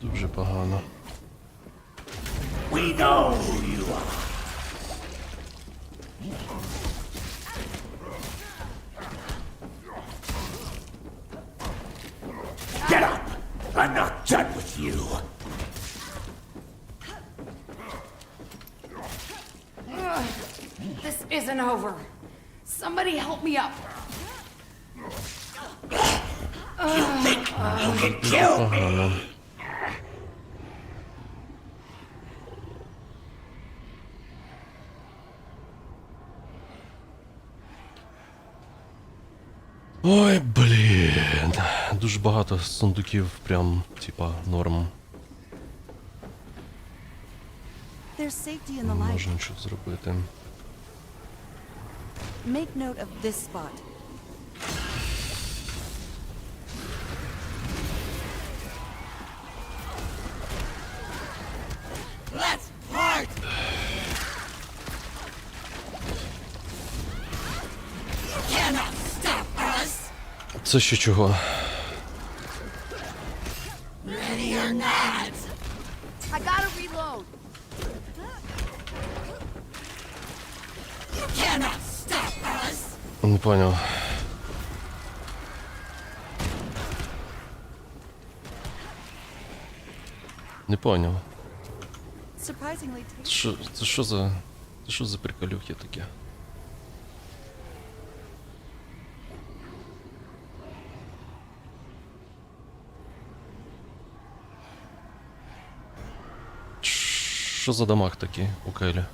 Дуже погано. We know who you are. Get up! I'm not done with you. This isn't over. Somebody help me up. You think you can kill me? Ой, блін. Дуже багато сундуків, прям, типа, норм. There's safety in the Не light. можу нічого зробити. Make note of this spot. Let's part! You cannot stop us! Це ще чого? Ready or not! I gotta reload. You cannot stop us! Не поняв. Не поняв. Surprisingly Це що за приколюхи такі? Що за дамаг такий у Келі?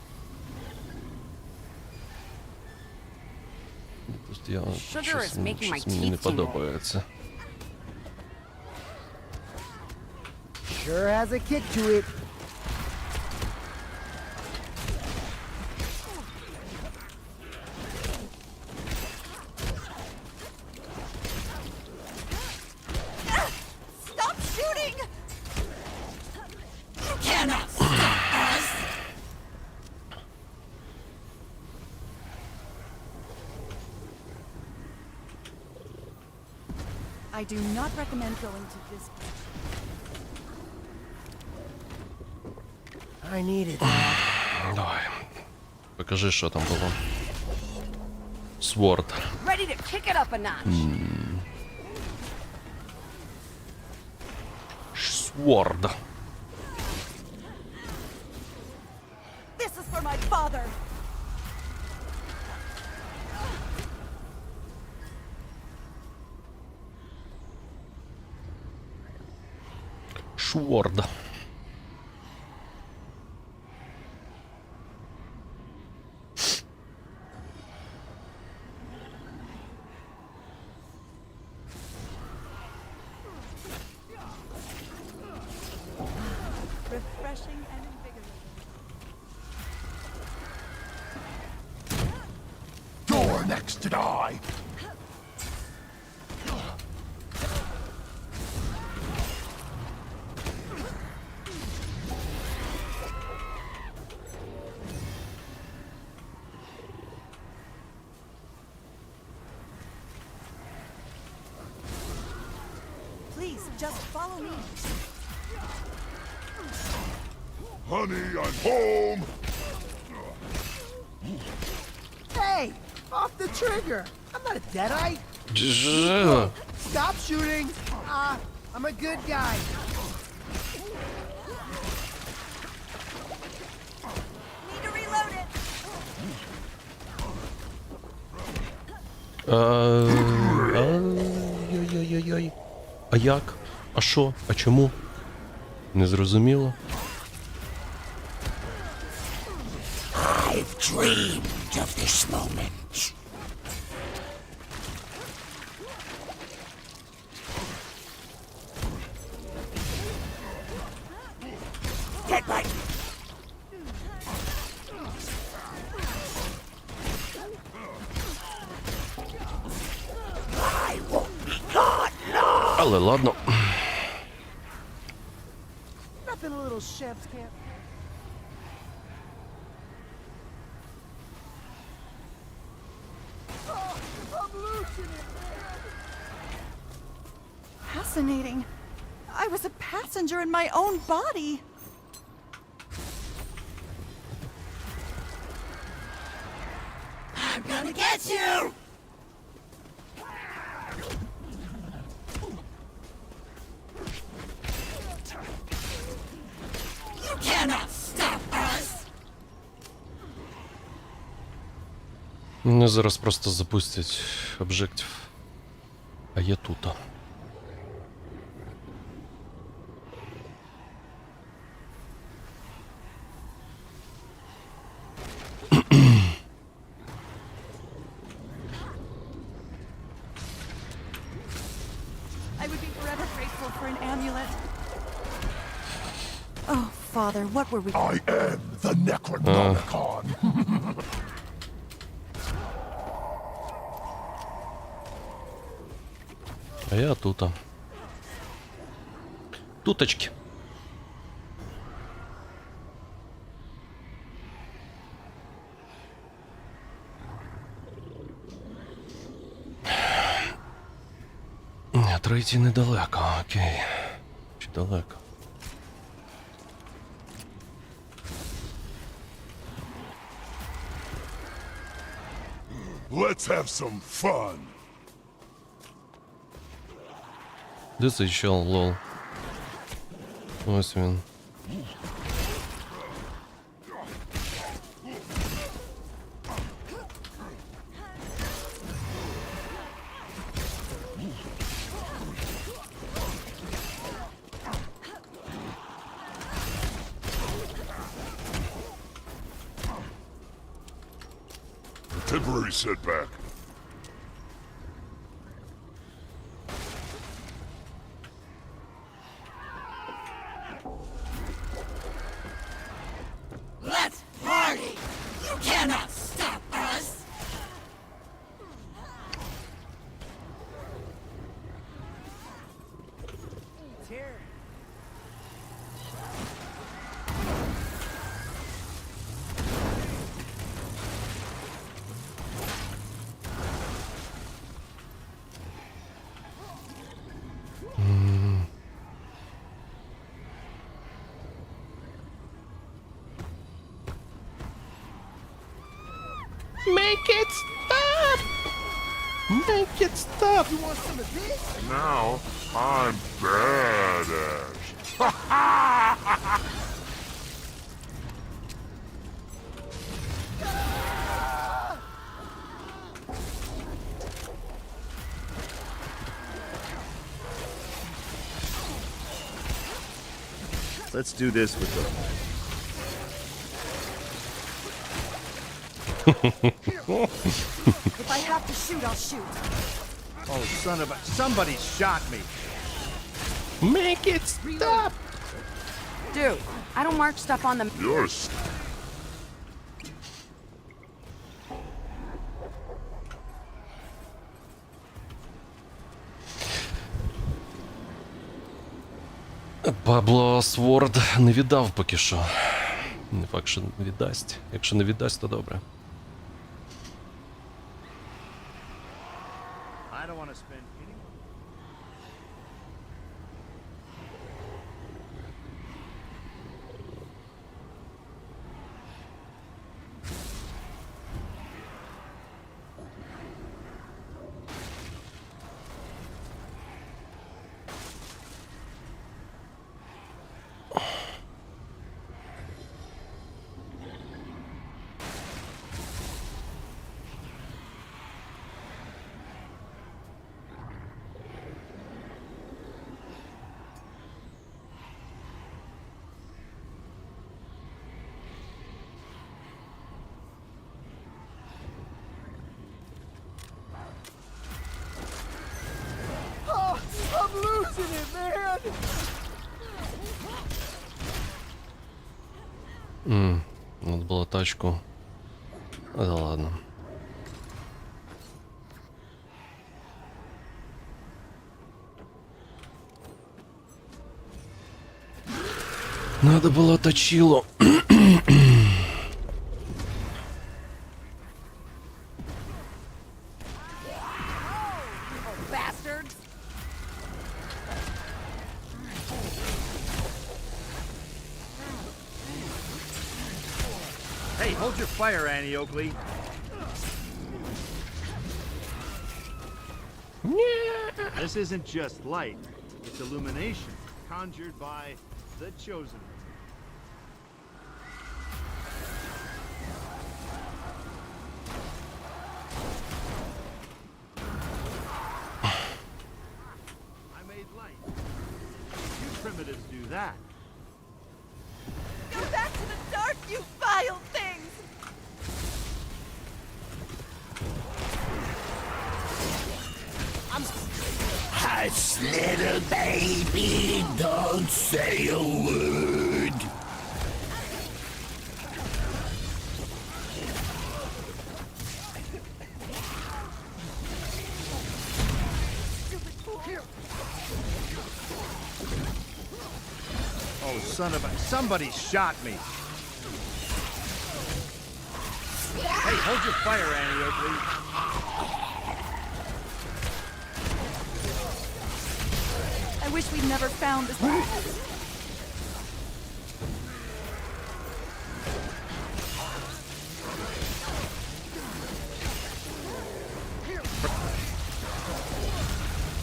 Просто я щось мені не подобається. Sure has a kick to it. Stop shooting! You cannot stop us! I do not recommend going to this. I needed. Давай. Покажи, що там було. Sword. Ready to kick it up a notch. Sword. This is for my father. Sword. Refreshing and invigorating. You're next to die! Please, just follow me. Honey, I'm home! Hey, off the trigger. I'm not a deadite. Джи. Stop shooting. I'm a good guy. Need to reload it. Ой-ой-ой-ой. А як? А що? А чому? Не зрозуміло. I've dreamed of this moment. Get my... I won't be gone long. Але ладно. Nothing a little chef's can't. Oh, I'm losing it, man. Fascinating. I was a passenger in my own body. I'm gonna get you! You cannot stop us! Мене зараз просто запустять об'єктив. А я тут. I would be forever grateful for an amulet. Oh, Father, what were we... I am the Necronomicon. А я тут. Туточки. Третій недалеко, окей. Чи далеко? Let's have some fun. Де цей чел, лол? Ось він. Temporary setback. Let's party! You cannot stop us! Make it stop! Make it stop! You want some of this? Now I'm badass. Let's do this with the... If I have to shoot, I'll shoot. Oh, son of a... Somebody shot me. Make it stop! Dude, I don't mark stuff on the... Yes. Пабло Сворд не віддав поки що. Не факт, що віддасть. Якщо не віддасть, то добре. I don't want to spend any... Надо было тачку. Да ладно. Надо было точило. Bastards! Hey, hold your fire, Annie Oakley. This isn't just light, it's illumination conjured by the Chosen. I made light. You primitives do that. Go back to the dark, you vile things! Hush, little baby, don't say a word. Oh, son of a... Somebody shot me. Hey, hold your fire, Annie Oakley. I wish we'd never found this.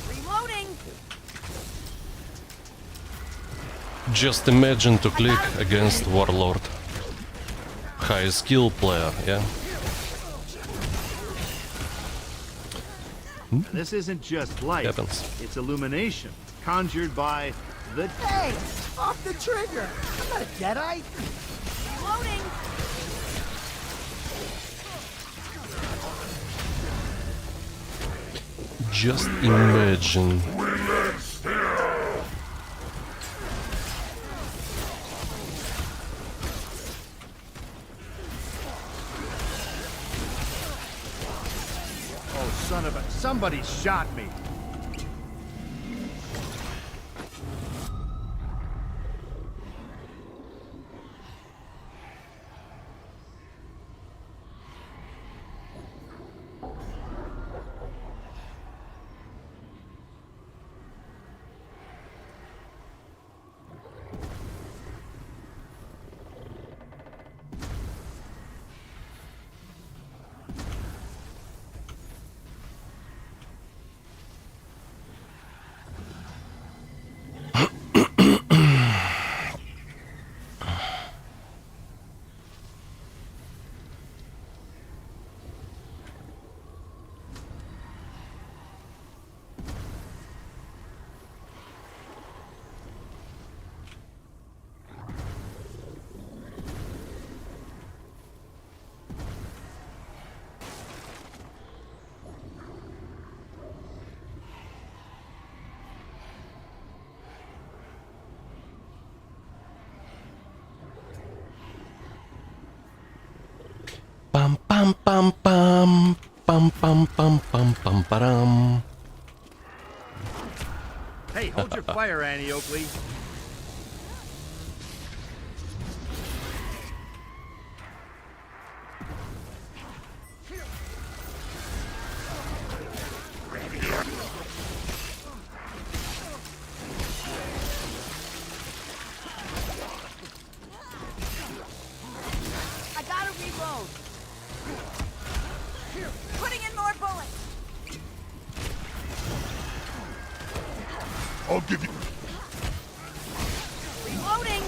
Reloading! Just imagine to click against Warlord. High skill player, yeah? This isn't just light. Happens. It's illumination conjured by the... Hey, off the trigger. I'm not a Deadite. Reloading! Just imagine. Oh, son of a... Somebody shot me. Pam pam pam pam pam pam pam pam pam param. Hey, hold your fire, Annie Oakley. I gotta reload. Putting in more bullets. I'll give you. Reloading.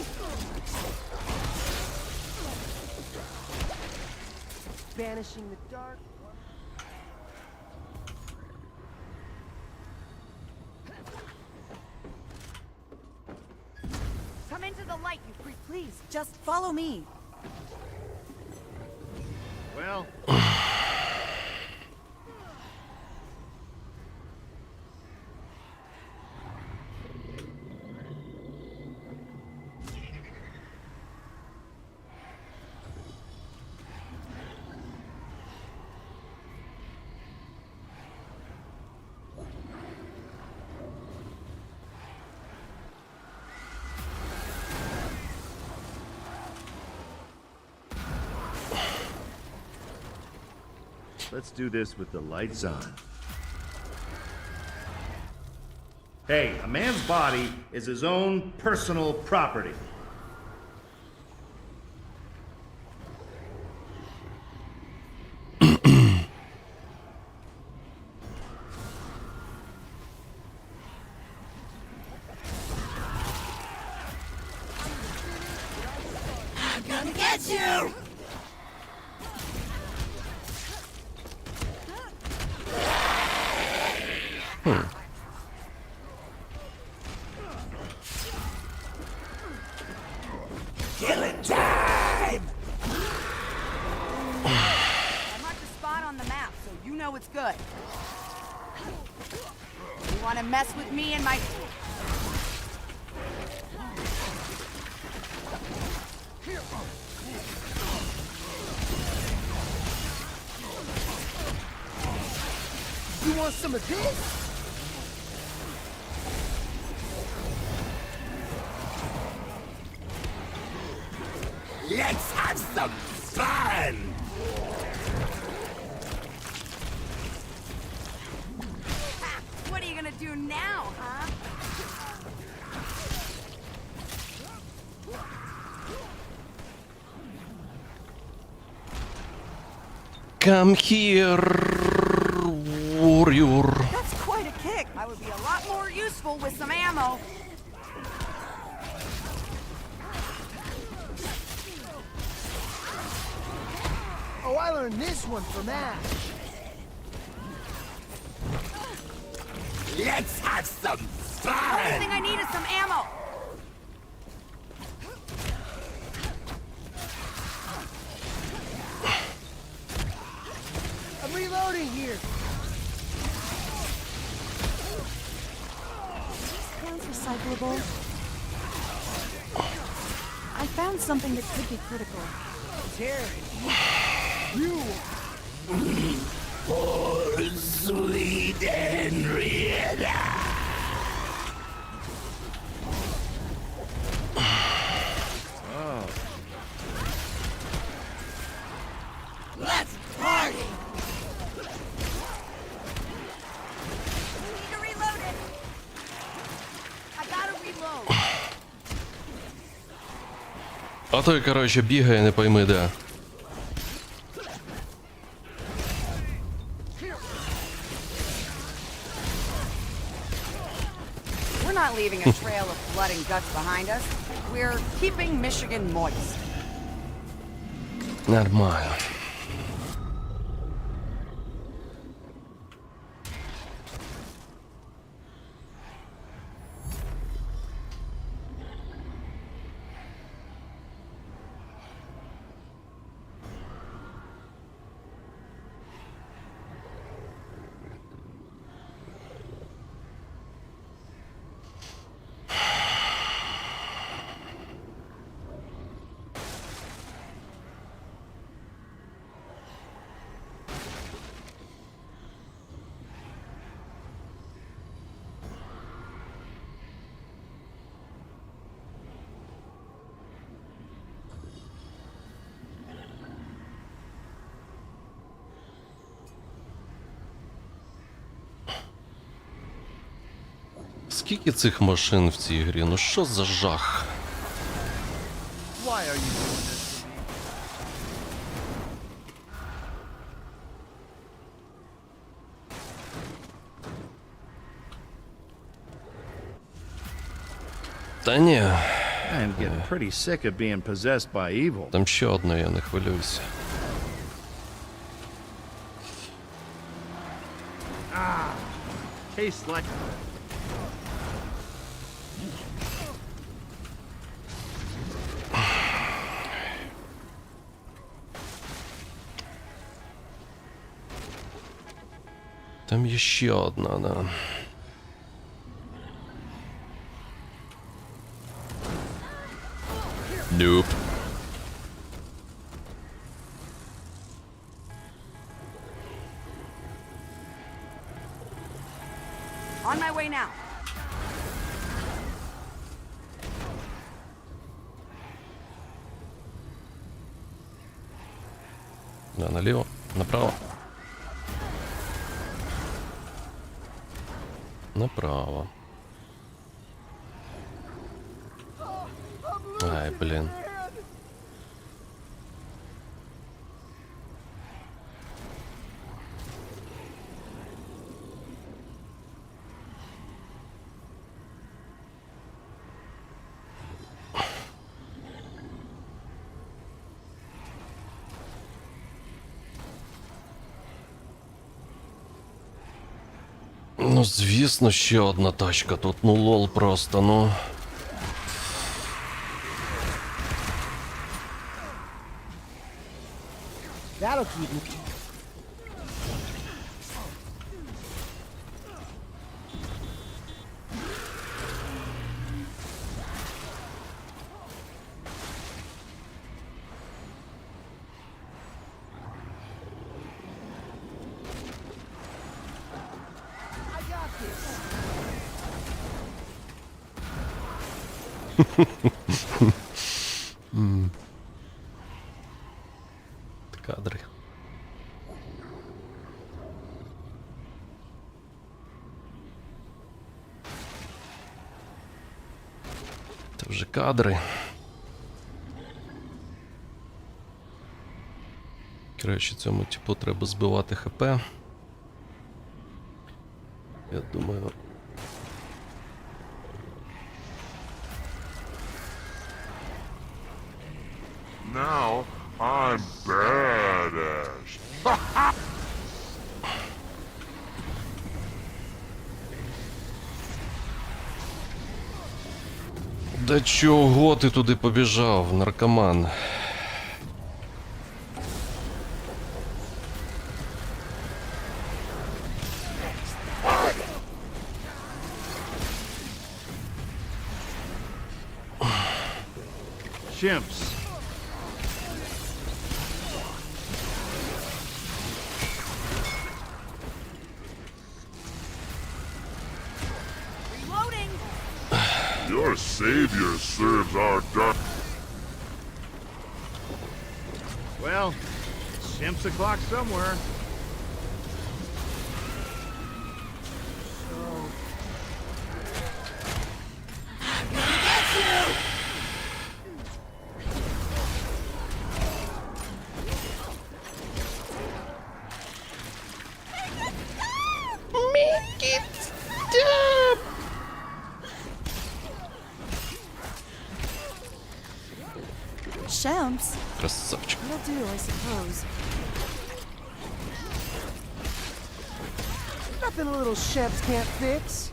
Banishing the dark. Come into the light, you freak. Please, just follow me. Well... Let's do this with the lights on. Hey, a man's body is his own personal property. I'm gonna get you! Killing time! I marked a spot on the map, so you know it's good. You wanna mess with me and my... You want some of this? Let's have some fun! What are you gonna do now, huh? Come here, warrior. That's quite a kick. I would be a lot more useful with some ammo. Oh, I learned this one from Ash. Let's have some Only fun! thing I need is some ammo. I'm reloading here. Sounds recyclable. I found something that could be critical. You. Oh, sweet Henrietta! Let's party! Need to reload it. I gotta reload. А той, коротше, бігає, не пойми де. We're not leaving a trail of blood and guts behind us. We're keeping Michigan moist. Нормально. Скільки цих машин в цій грі? Ну що за жах? Why are you doing this to me? Та ні. I'm getting pretty sick of being possessed by evil. Там ще одне, я не хвилююся. Tastes like... Там є ще одна, да. Nope. On my way now. Да, наліво, направо. Направо. Ай, блін. Ну, звісно, ще одна тачка тут. Ну, лол просто, ну. That'll keep me. I got this. Кадри. Це вже кадри. Коротше, цьому типу треба збивати ХП. Я думаю... Now I'm badass. Да чого ти туди побіжав, наркоман? Chimps. Reloading! Your savior serves our dark. Well, chimps o'clock somewhere. Shemps. Красавчик. Will do, I suppose. Nothing a little chefs can't fix.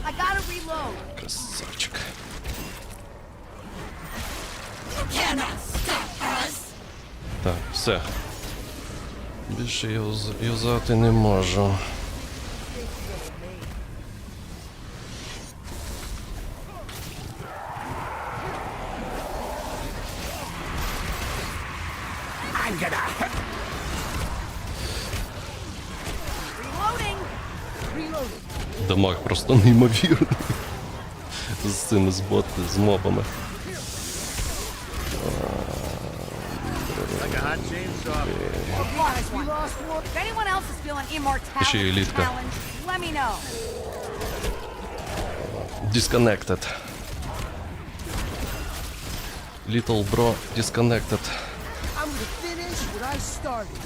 I gotta reload. Красавчик. Так, все. Більше юзати не можу. I'm gonna hurt. Reloading! Reloading. Дамаг просто неймовірний. З цими з мобами. Like a hot chainsaw. Nice one. If anyone else is feeling Ще immortality й елітка. challenge, let me know. Disconnected. Little bro disconnected. I'm gonna finish what I started.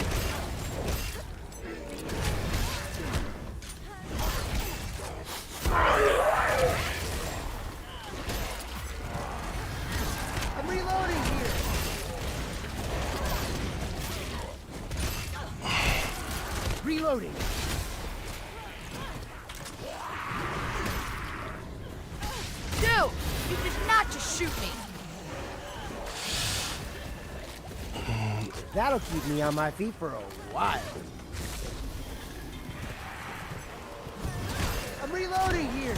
I'm reloading here. Reloading. Dude, you did not just shoot me. That'll keep me on my feet for a while. I'm reloading here.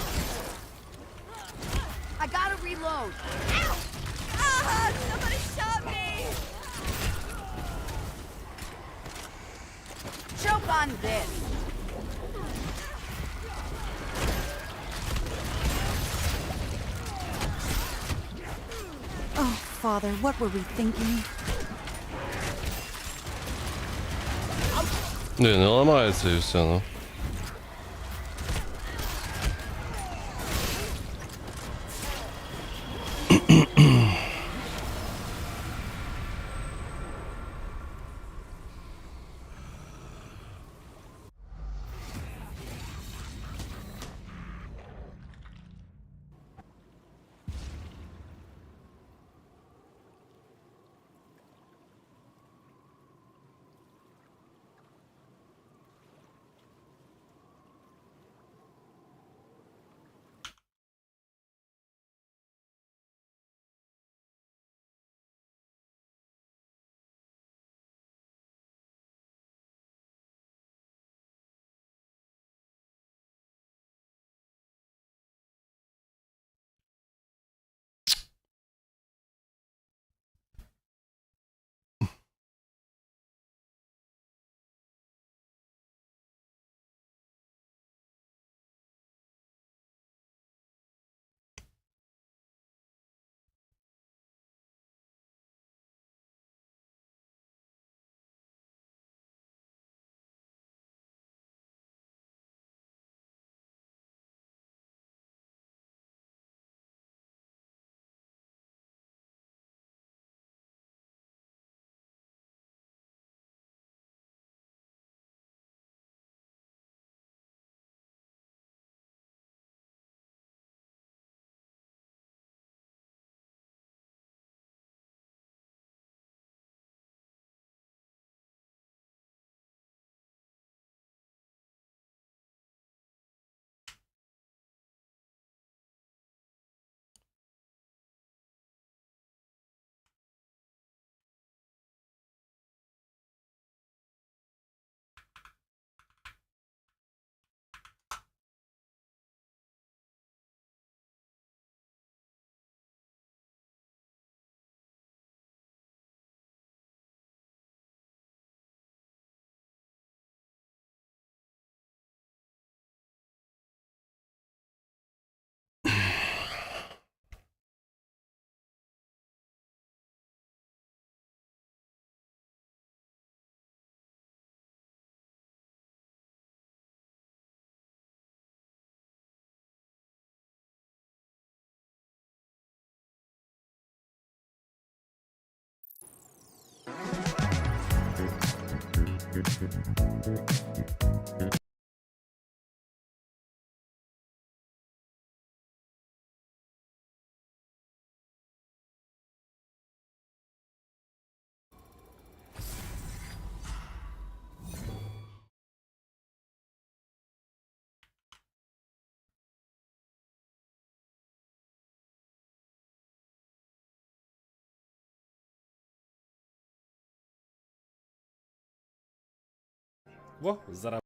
I gotta reload. Ow! Ah! Somebody shot me! Choke on this. Oh, Father, what were we thinking? Не ламається і все, ну. Во, зараз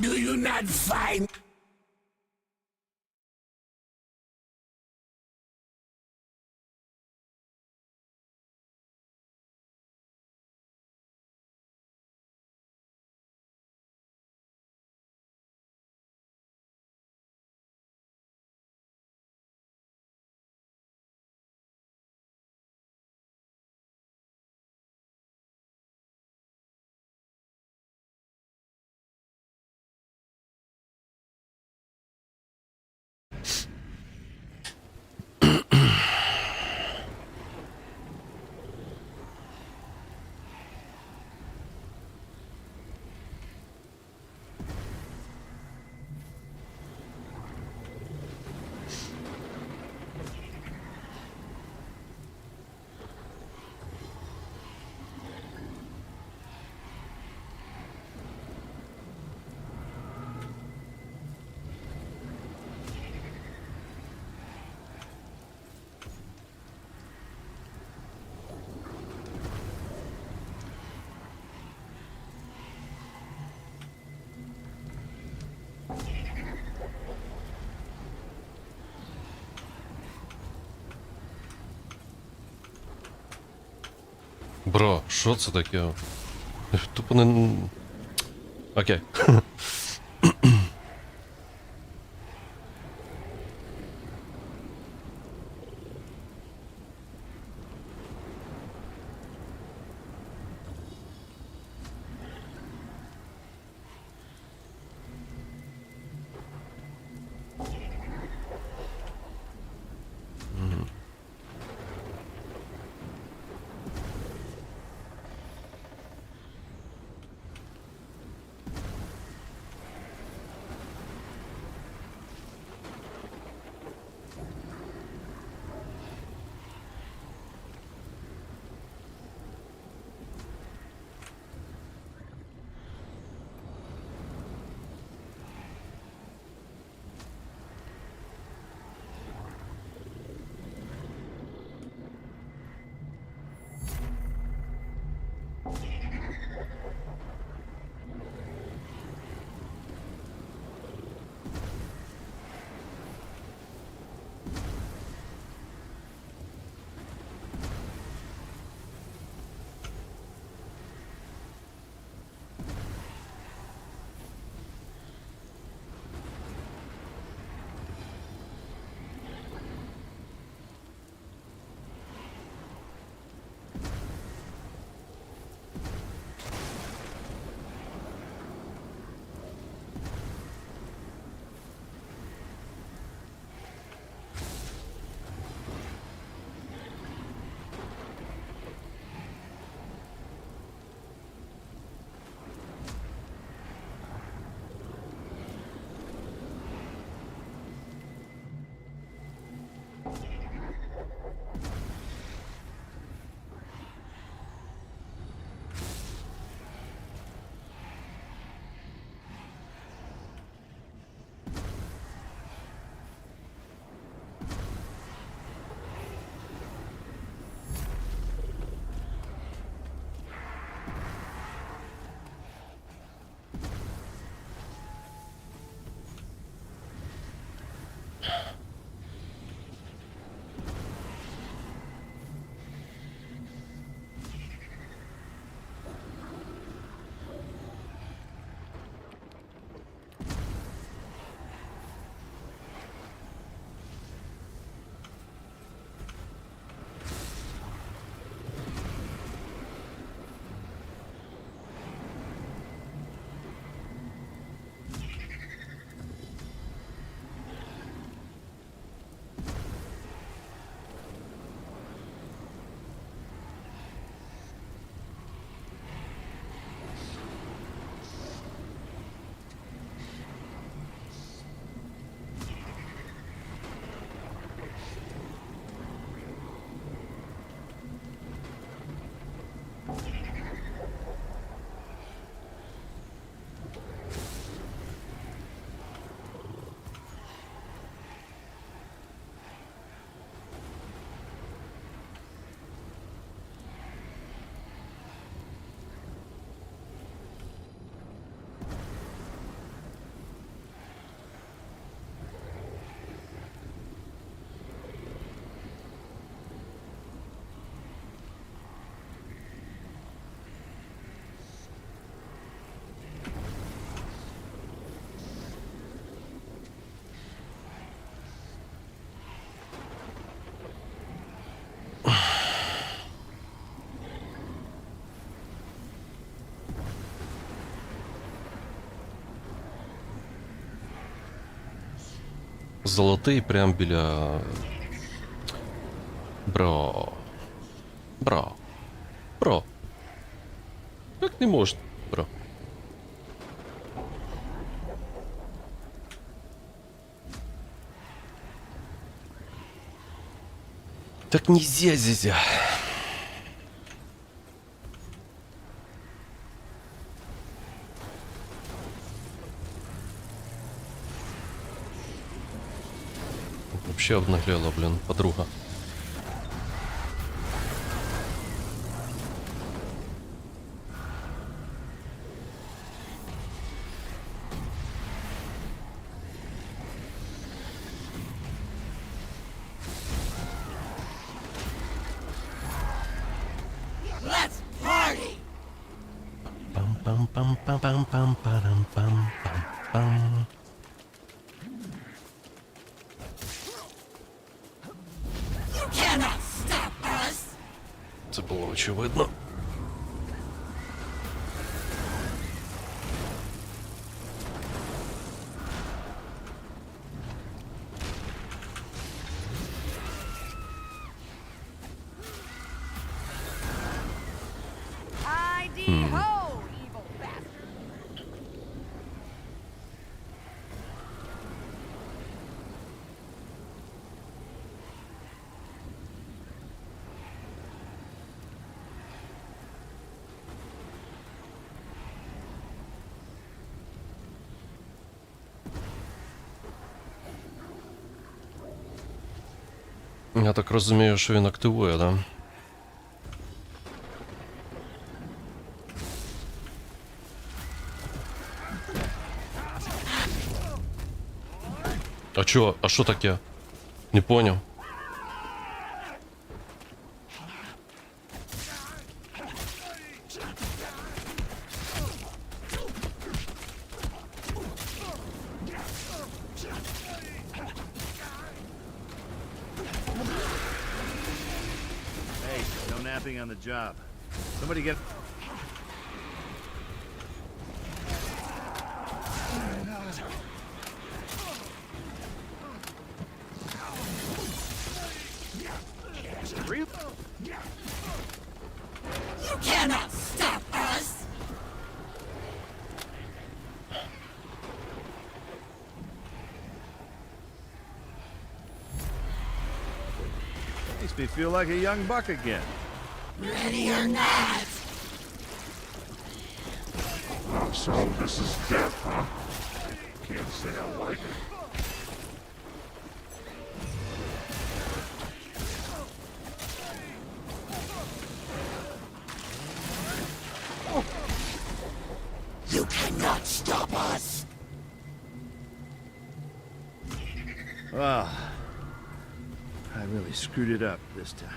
Do you not find... Бро, що це таке? Тупо не... Окей. Золотий прям біля... Бро. Бро. Бро. Як не можна, бро? Так нельзя, зязя. Вообще обнаглела, блин, подруга. Let's party! Пам-пам-пам-пам-пам-пам-пам-пам. You cannot stop us! Це було очевидно. Ho, evil bastard! Я так розумію, що він активує, да? А чё? А что таке? Не понял. Hey, no napping on the job. Somebody get... You cannot stop us! Makes me feel like a young buck again. Ready or not! So this is death, huh? Can't say I like it. You cannot stop us! Well, I really screwed it up this time.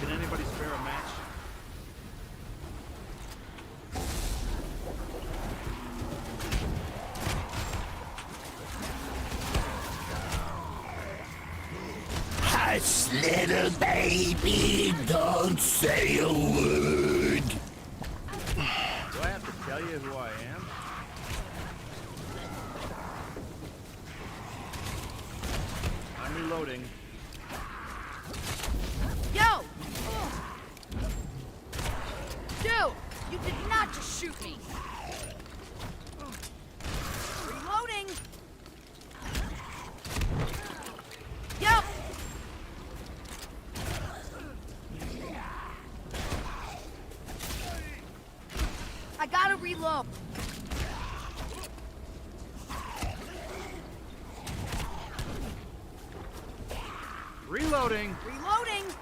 Can anybody spare a match? Hush, little baby, don't say a word. Do I have to tell you who I am? I'm reloading. Yo! Dude, you did not just shoot me. Reloading. Yo! I gotta reload. Reloading. Reload. Reloading!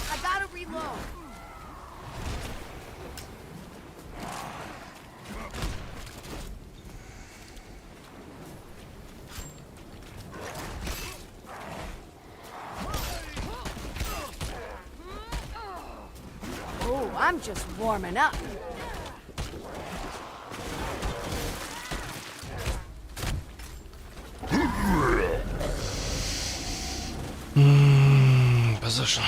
I gotta reload. Oh, I'm just warming up. Position.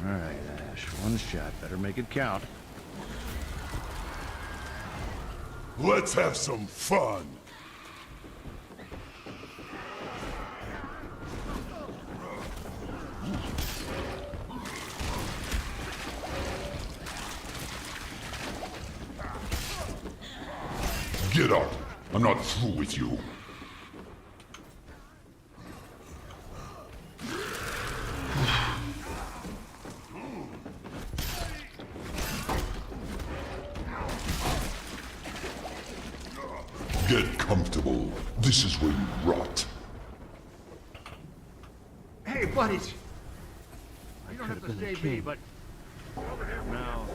All right, Ash. One shot. Better make it count. Let's have some fun. Get up. I'm not through with you. Get comfortable. This is where you rot. Hey, buddies. You don't have to save me, but over here now.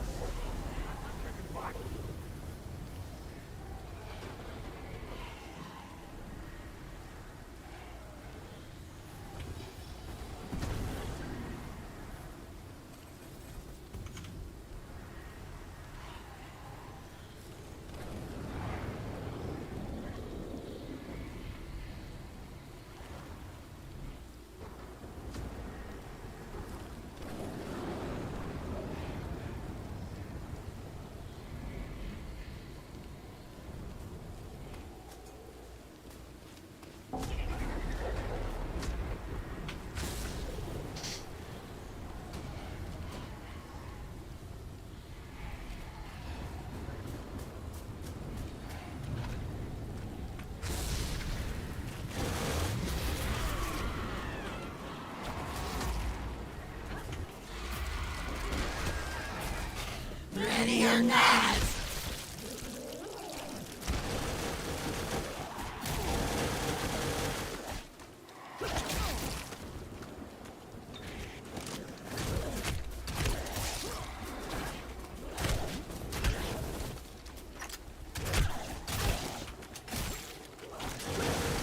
Ready or not.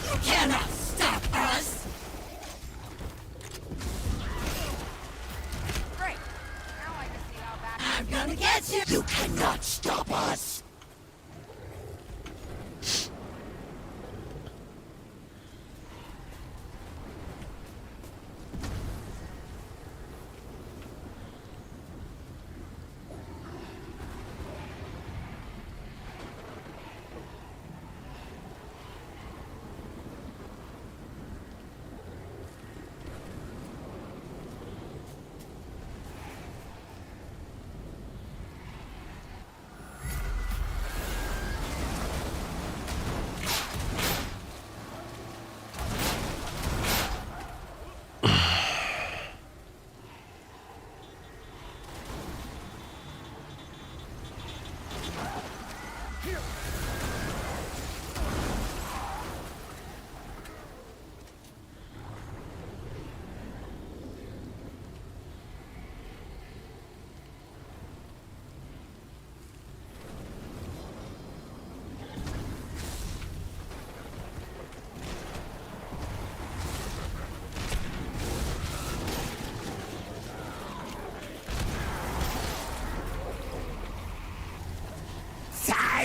You cannot stop us. Great. Now I can see how bad. I'm gonna get you. You cannot stop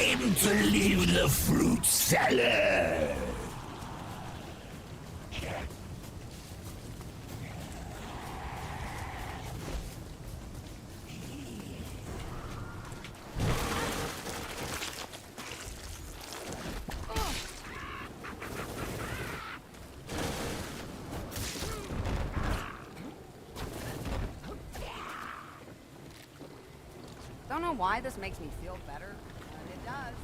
time to leave the fruit salad. Don't know why this makes me feel better, but it does.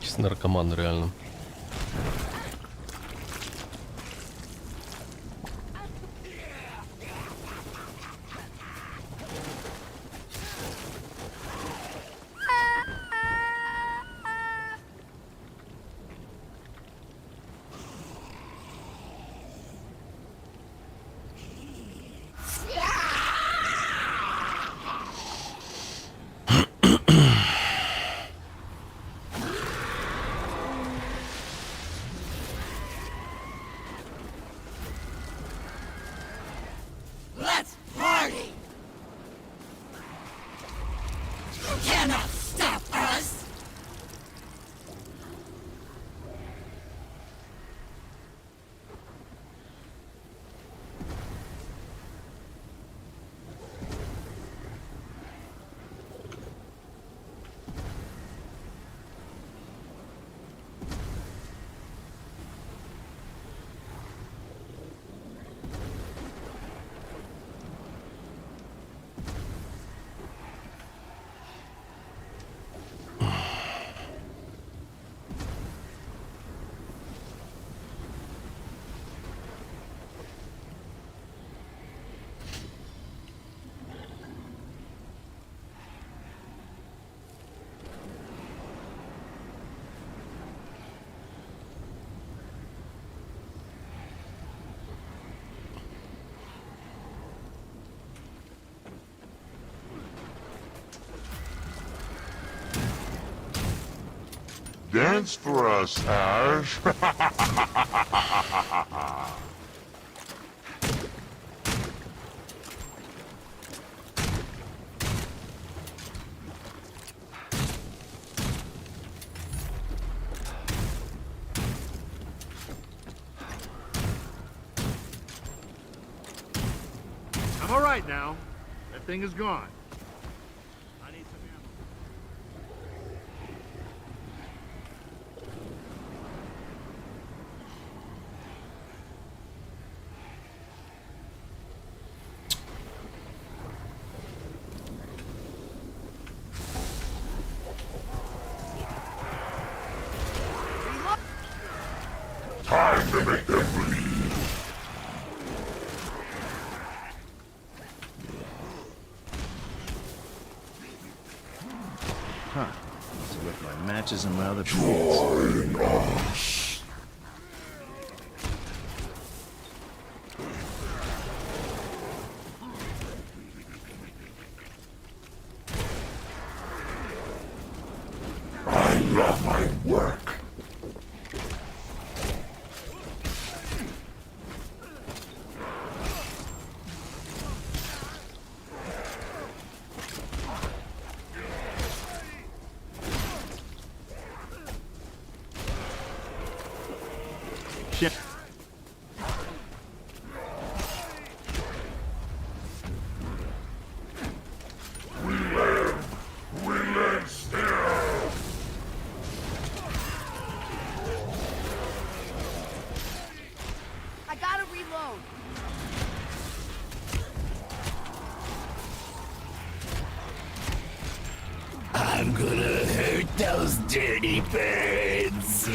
Якийсь наркоман, реально. Let's party! You cannot stop us! Dance for us, Ash. I'm all right now. That thing is gone. I need some ammo. Time to make them bleed. Huh. So with my matches and my other Join us. I love my work. Shit. We live still. I gotta reload. I'm gonna hurt those dirty birds.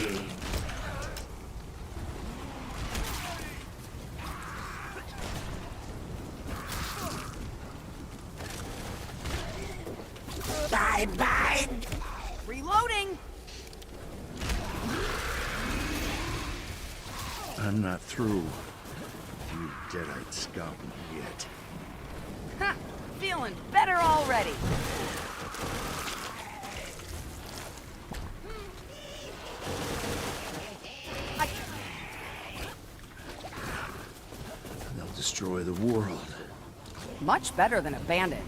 Bye-bye. Reloading. I'm not through, you deadite scum, yet. Ha! Feeling better already. destroy the world. Much better than a bandage.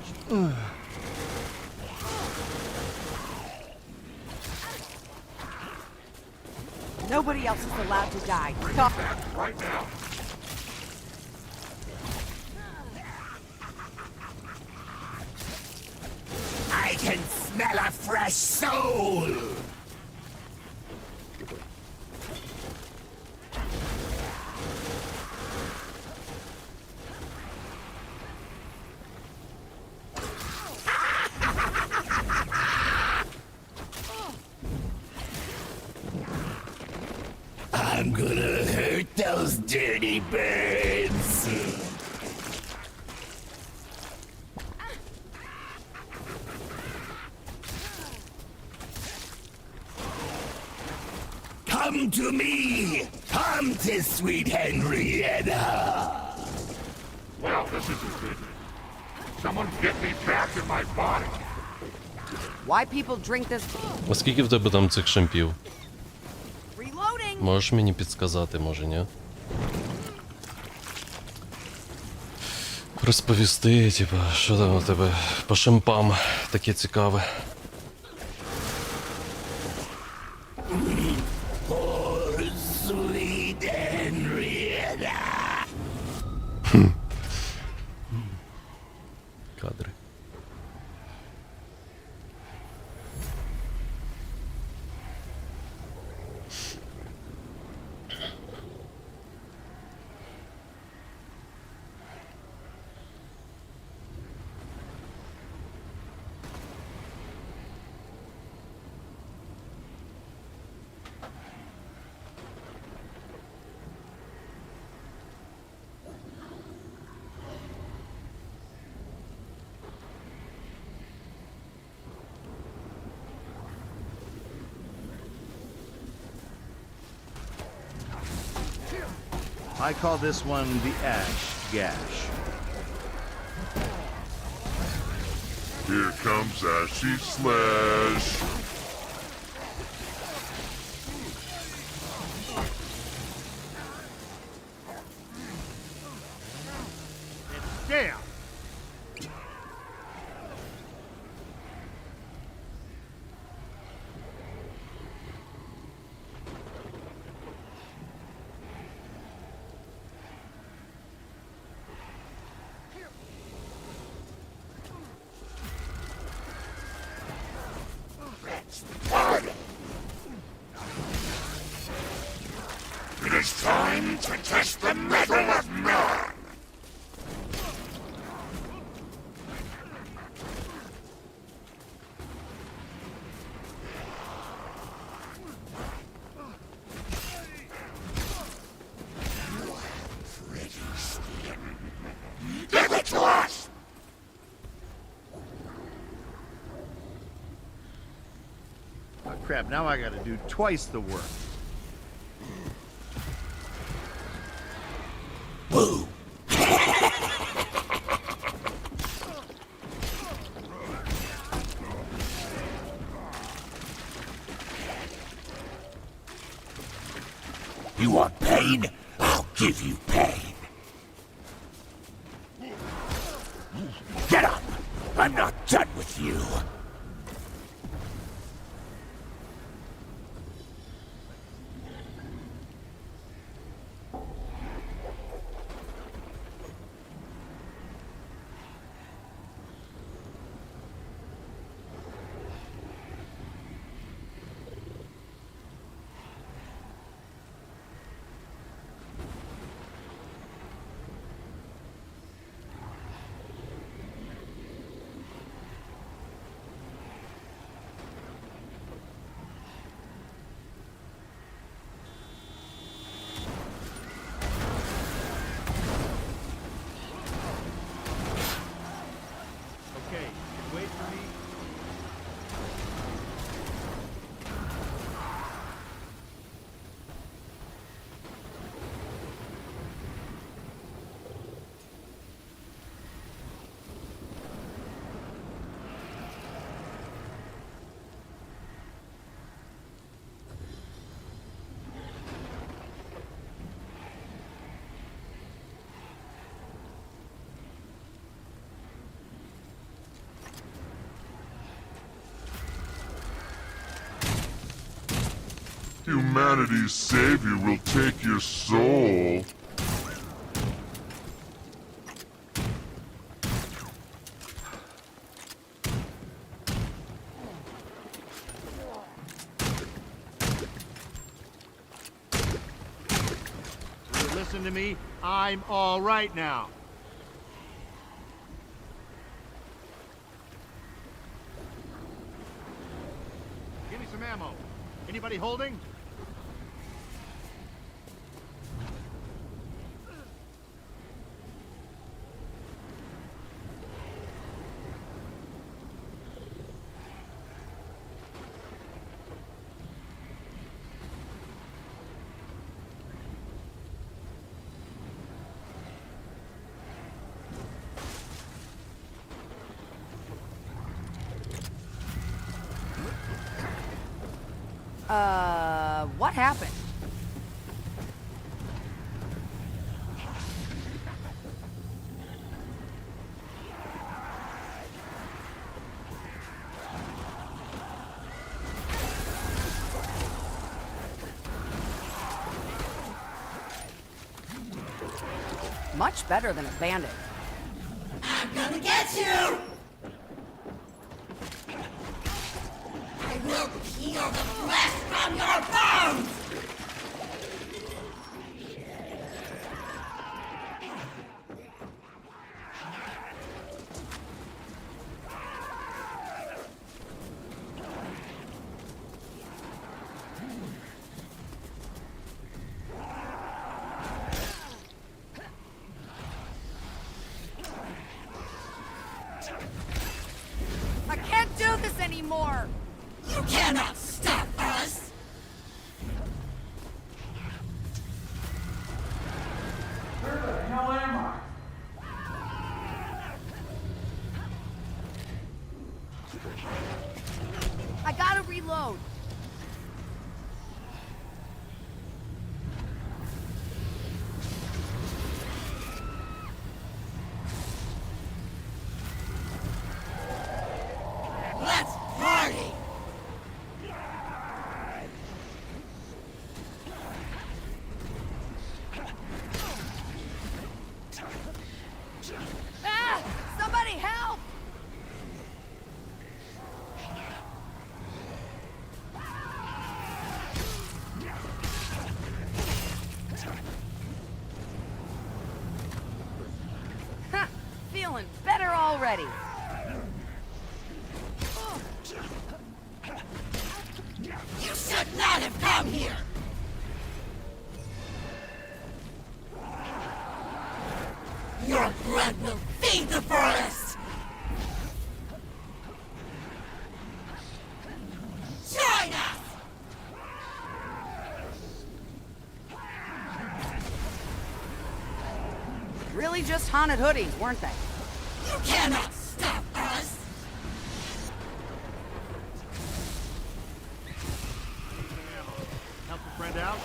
Nobody else is allowed to die. Stop it. Right now. I can smell a fresh soul! I'm gonna hurt those dirty birds. Come to me! Come to sweet Henrietta! Well, this isn't good. Someone get me back in my body! Why people drink this? А скільки в тебе там цих шампів? Reloading! Можеш мені підсказати, може, ні? Розповісти, типа, що там у тебе по шампам таке цікаве. Sweet Henrietta! Кадри. I call this one the Ash Gash. Here comes Ashy Slash. Damn! It is time to test the mettle of man! Pretty skin. Give it to us! Oh, crap, now I gotta do twice the work. Boo! You want pain? I'll give you pain. Get up! I'm not done with you. Humanity's savior will take your soul. Listen to me. I'm all right now. Give me some ammo. Anybody holding? What happened? Much better than a bandit. I'm gonna get you! I will peel the flesh from your bones! I can't do this anymore! You cannot stop us! Where the hell am I? I gotta reload. Let's party! Ah! Somebody help! Ha! Feeling better already. You should not have come here! Your blood will feed the forest! Join us! Really just haunted hoodies, weren't they? You cannot stop us! Help a friend out?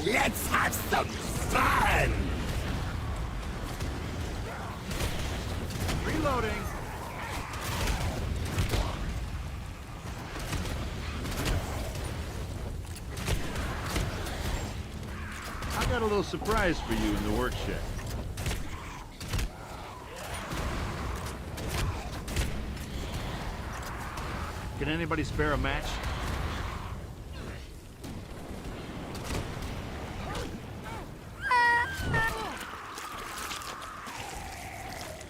Let's have some fun! Reloading. I got a little surprise for you in the work shed. Can anybody spare a match?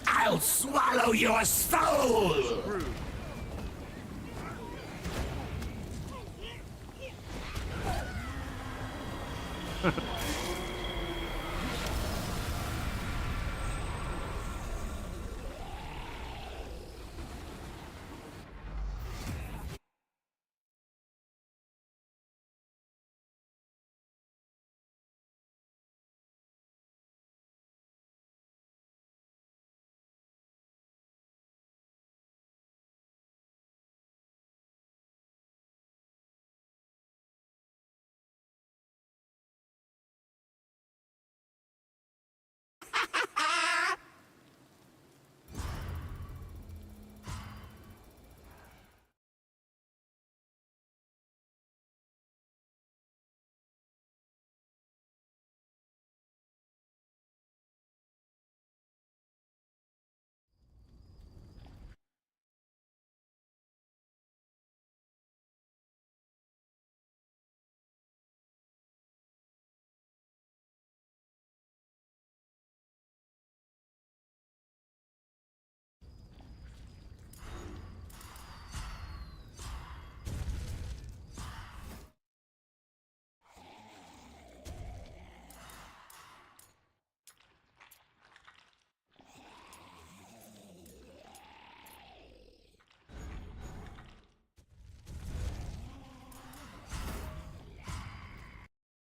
I'll swallow your soul! Screwed.